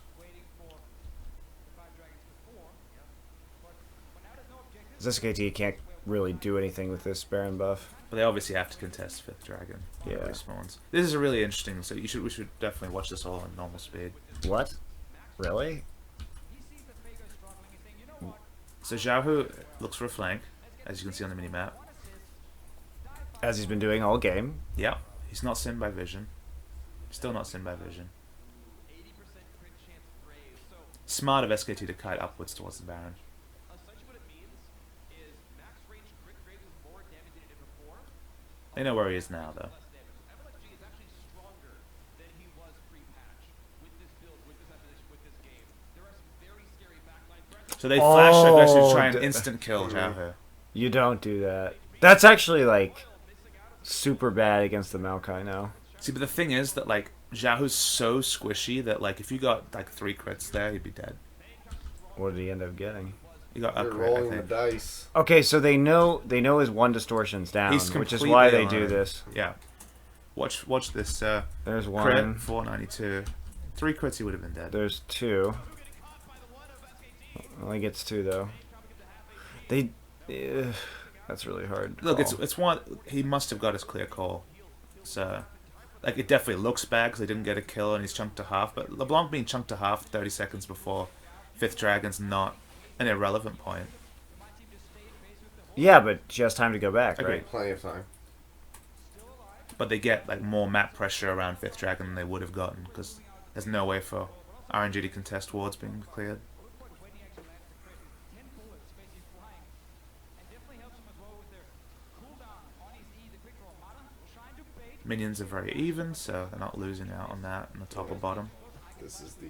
SKT can't really do anything with this Baron buff. But they obviously have to contest 5th dragon. Yeah. Respawns. This is a really interesting, so we should definitely watch this all on normal speed. What? Really? So Xiaohu looks for a flank, as you can see on the minimap. As he's been doing all game. Yeah, he's not seen by vision. Still not seen by vision. Smart of SKT to kite upwards towards the Baron. They know where he is now, though. So they flash aggressive to try and instant kill Xiaohu. You don't do that. That's actually, like, super bad against the Maokai now. See, but the thing is that, like, Xiaohu's so squishy that, like, if you got, like, 3 crits there, he'd be dead. What did he end up getting? You got a They're crit, I rolling the think. dice. Okay, so they know his 1 distortion's down, He's which is completely why they do alone. this. Yeah. Watch this, There's crit, 1. 492. 3 crits, he would have been dead. There's 2. Only gets 2 though. They, that's really hard. to Look, call. it's one. He must have got his clear call. So, like, it definitely looks bad because they didn't get a kill and he's chunked to half. But LeBlanc being chunked to half 30 seconds before 5th dragon's not an irrelevant point. Yeah, but she has time to go back, Agreed. right? Plenty of time. But they get like more map pressure around 5th dragon than they would have gotten because there's no way for RNG to contest wards being cleared. Minions are very even, so they're not losing out on that on the top or bottom. This is the...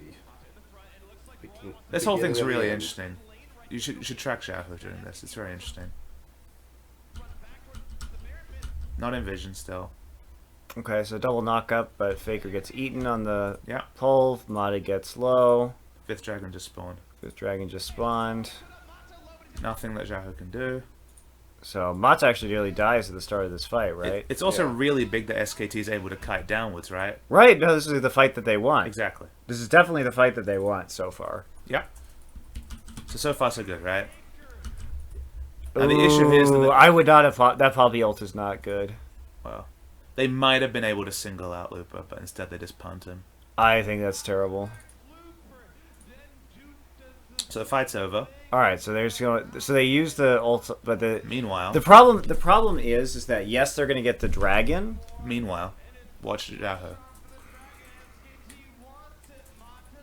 This whole thing's beginning of the really end. interesting. You should track Xiaohu during this. It's very interesting. Not in vision still. Okay, so double knock up, but Faker gets eaten on the Yeah. pole. Mata gets low. 5th dragon just spawned. This dragon just spawned. Nothing that Xiaohu can do. So Mata actually nearly dies at the start of this fight, right? It's also Yeah. really big that SKT is able to kite downwards, right? Right, no, this is the fight that they want. Exactly. This is definitely the fight that they want so far. Yeah. So far so good, right? And the issue here is that I would not have thought that Poppy ult is not good. well, they might have been able to single out Looper, but instead they just punt him. I think that's terrible. So the fight's over. All right, so they're just going. So they use the ult, but Meanwhile, the problem is that yes, they're going to get the dragon. watch Yahoo.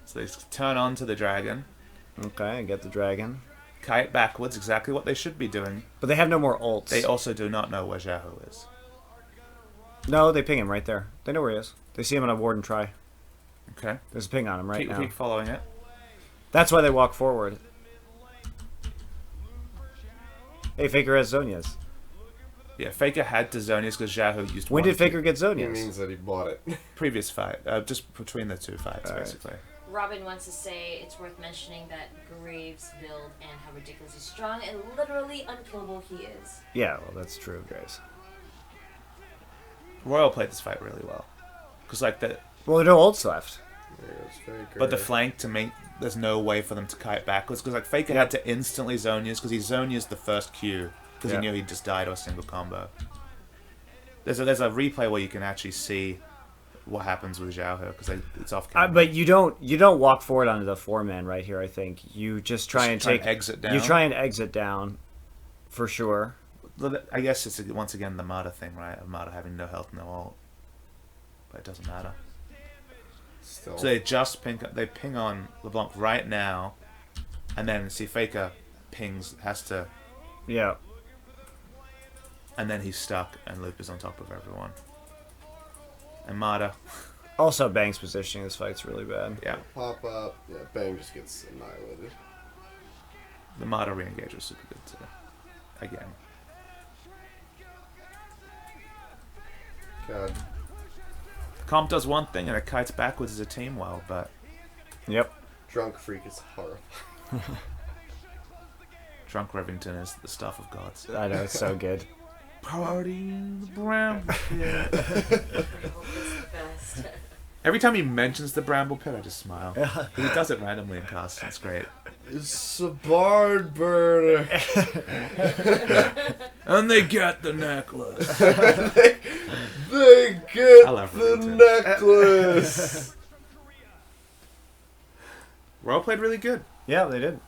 So they turn on to the dragon, Okay, and get the dragon. kite backwards, exactly what they should be doing. But they have no more ults. They also do not know where Yahoo is. No, they ping him right there. They know where he is. They see him on a ward and try. Okay. There's a ping on him right now. Keep following it. That's why they walk forward. Hey, Faker has Zonia's. Yeah, Faker had to Zonia's because Yahoo used When one did Faker get It Zonia's? means that he bought it. previous fight. Just between the two fights, All right. basically. Robin wants to say it's worth mentioning that Graves' build and how ridiculously strong and literally unkillable he is. Yeah, well, that's true, guys. Royal played this fight really well. Because, like, Well, there are no ults left. It's very but the great. flank to make, there's no way for them to kite backwards. Because, like, Faker had to instantly Zonia's because he Zonia's the first Q. Because Yeah. he knew he'd just die to a single combo. There's a replay where you can actually see what happens with Xiaohe because it's off camera. But you don't walk forward onto the 4-man right here. I think you just try and take exit down. You try and exit down, for sure. I guess it's once again the Mata thing, right? Of Mata having no health, no ult. But it doesn't matter. Still. So they just ping on LeBlanc right now, and then see Faker has to, Yeah. and then he's stuck, and Loop is on top of everyone. And Mata, Also, Bang's positioning this fight's really bad. yeah, Pop up. Yeah, Bang just gets annihilated. the Mata re-engage was super good too. Again, God. Comp does one thing and it kites backwards as a team well, but Yep. Drunk Freak is horrible. Drunk Revington is the stuff of gods. I know, it's so good. Party in the brown pit. It's the best. Every time he mentions the Bramble Pit, I just smile. He does it randomly in cast. It's great. It's a barn burner. And they get the necklace. They get I love the Revington. necklace. Royal played really good. Yeah, they did.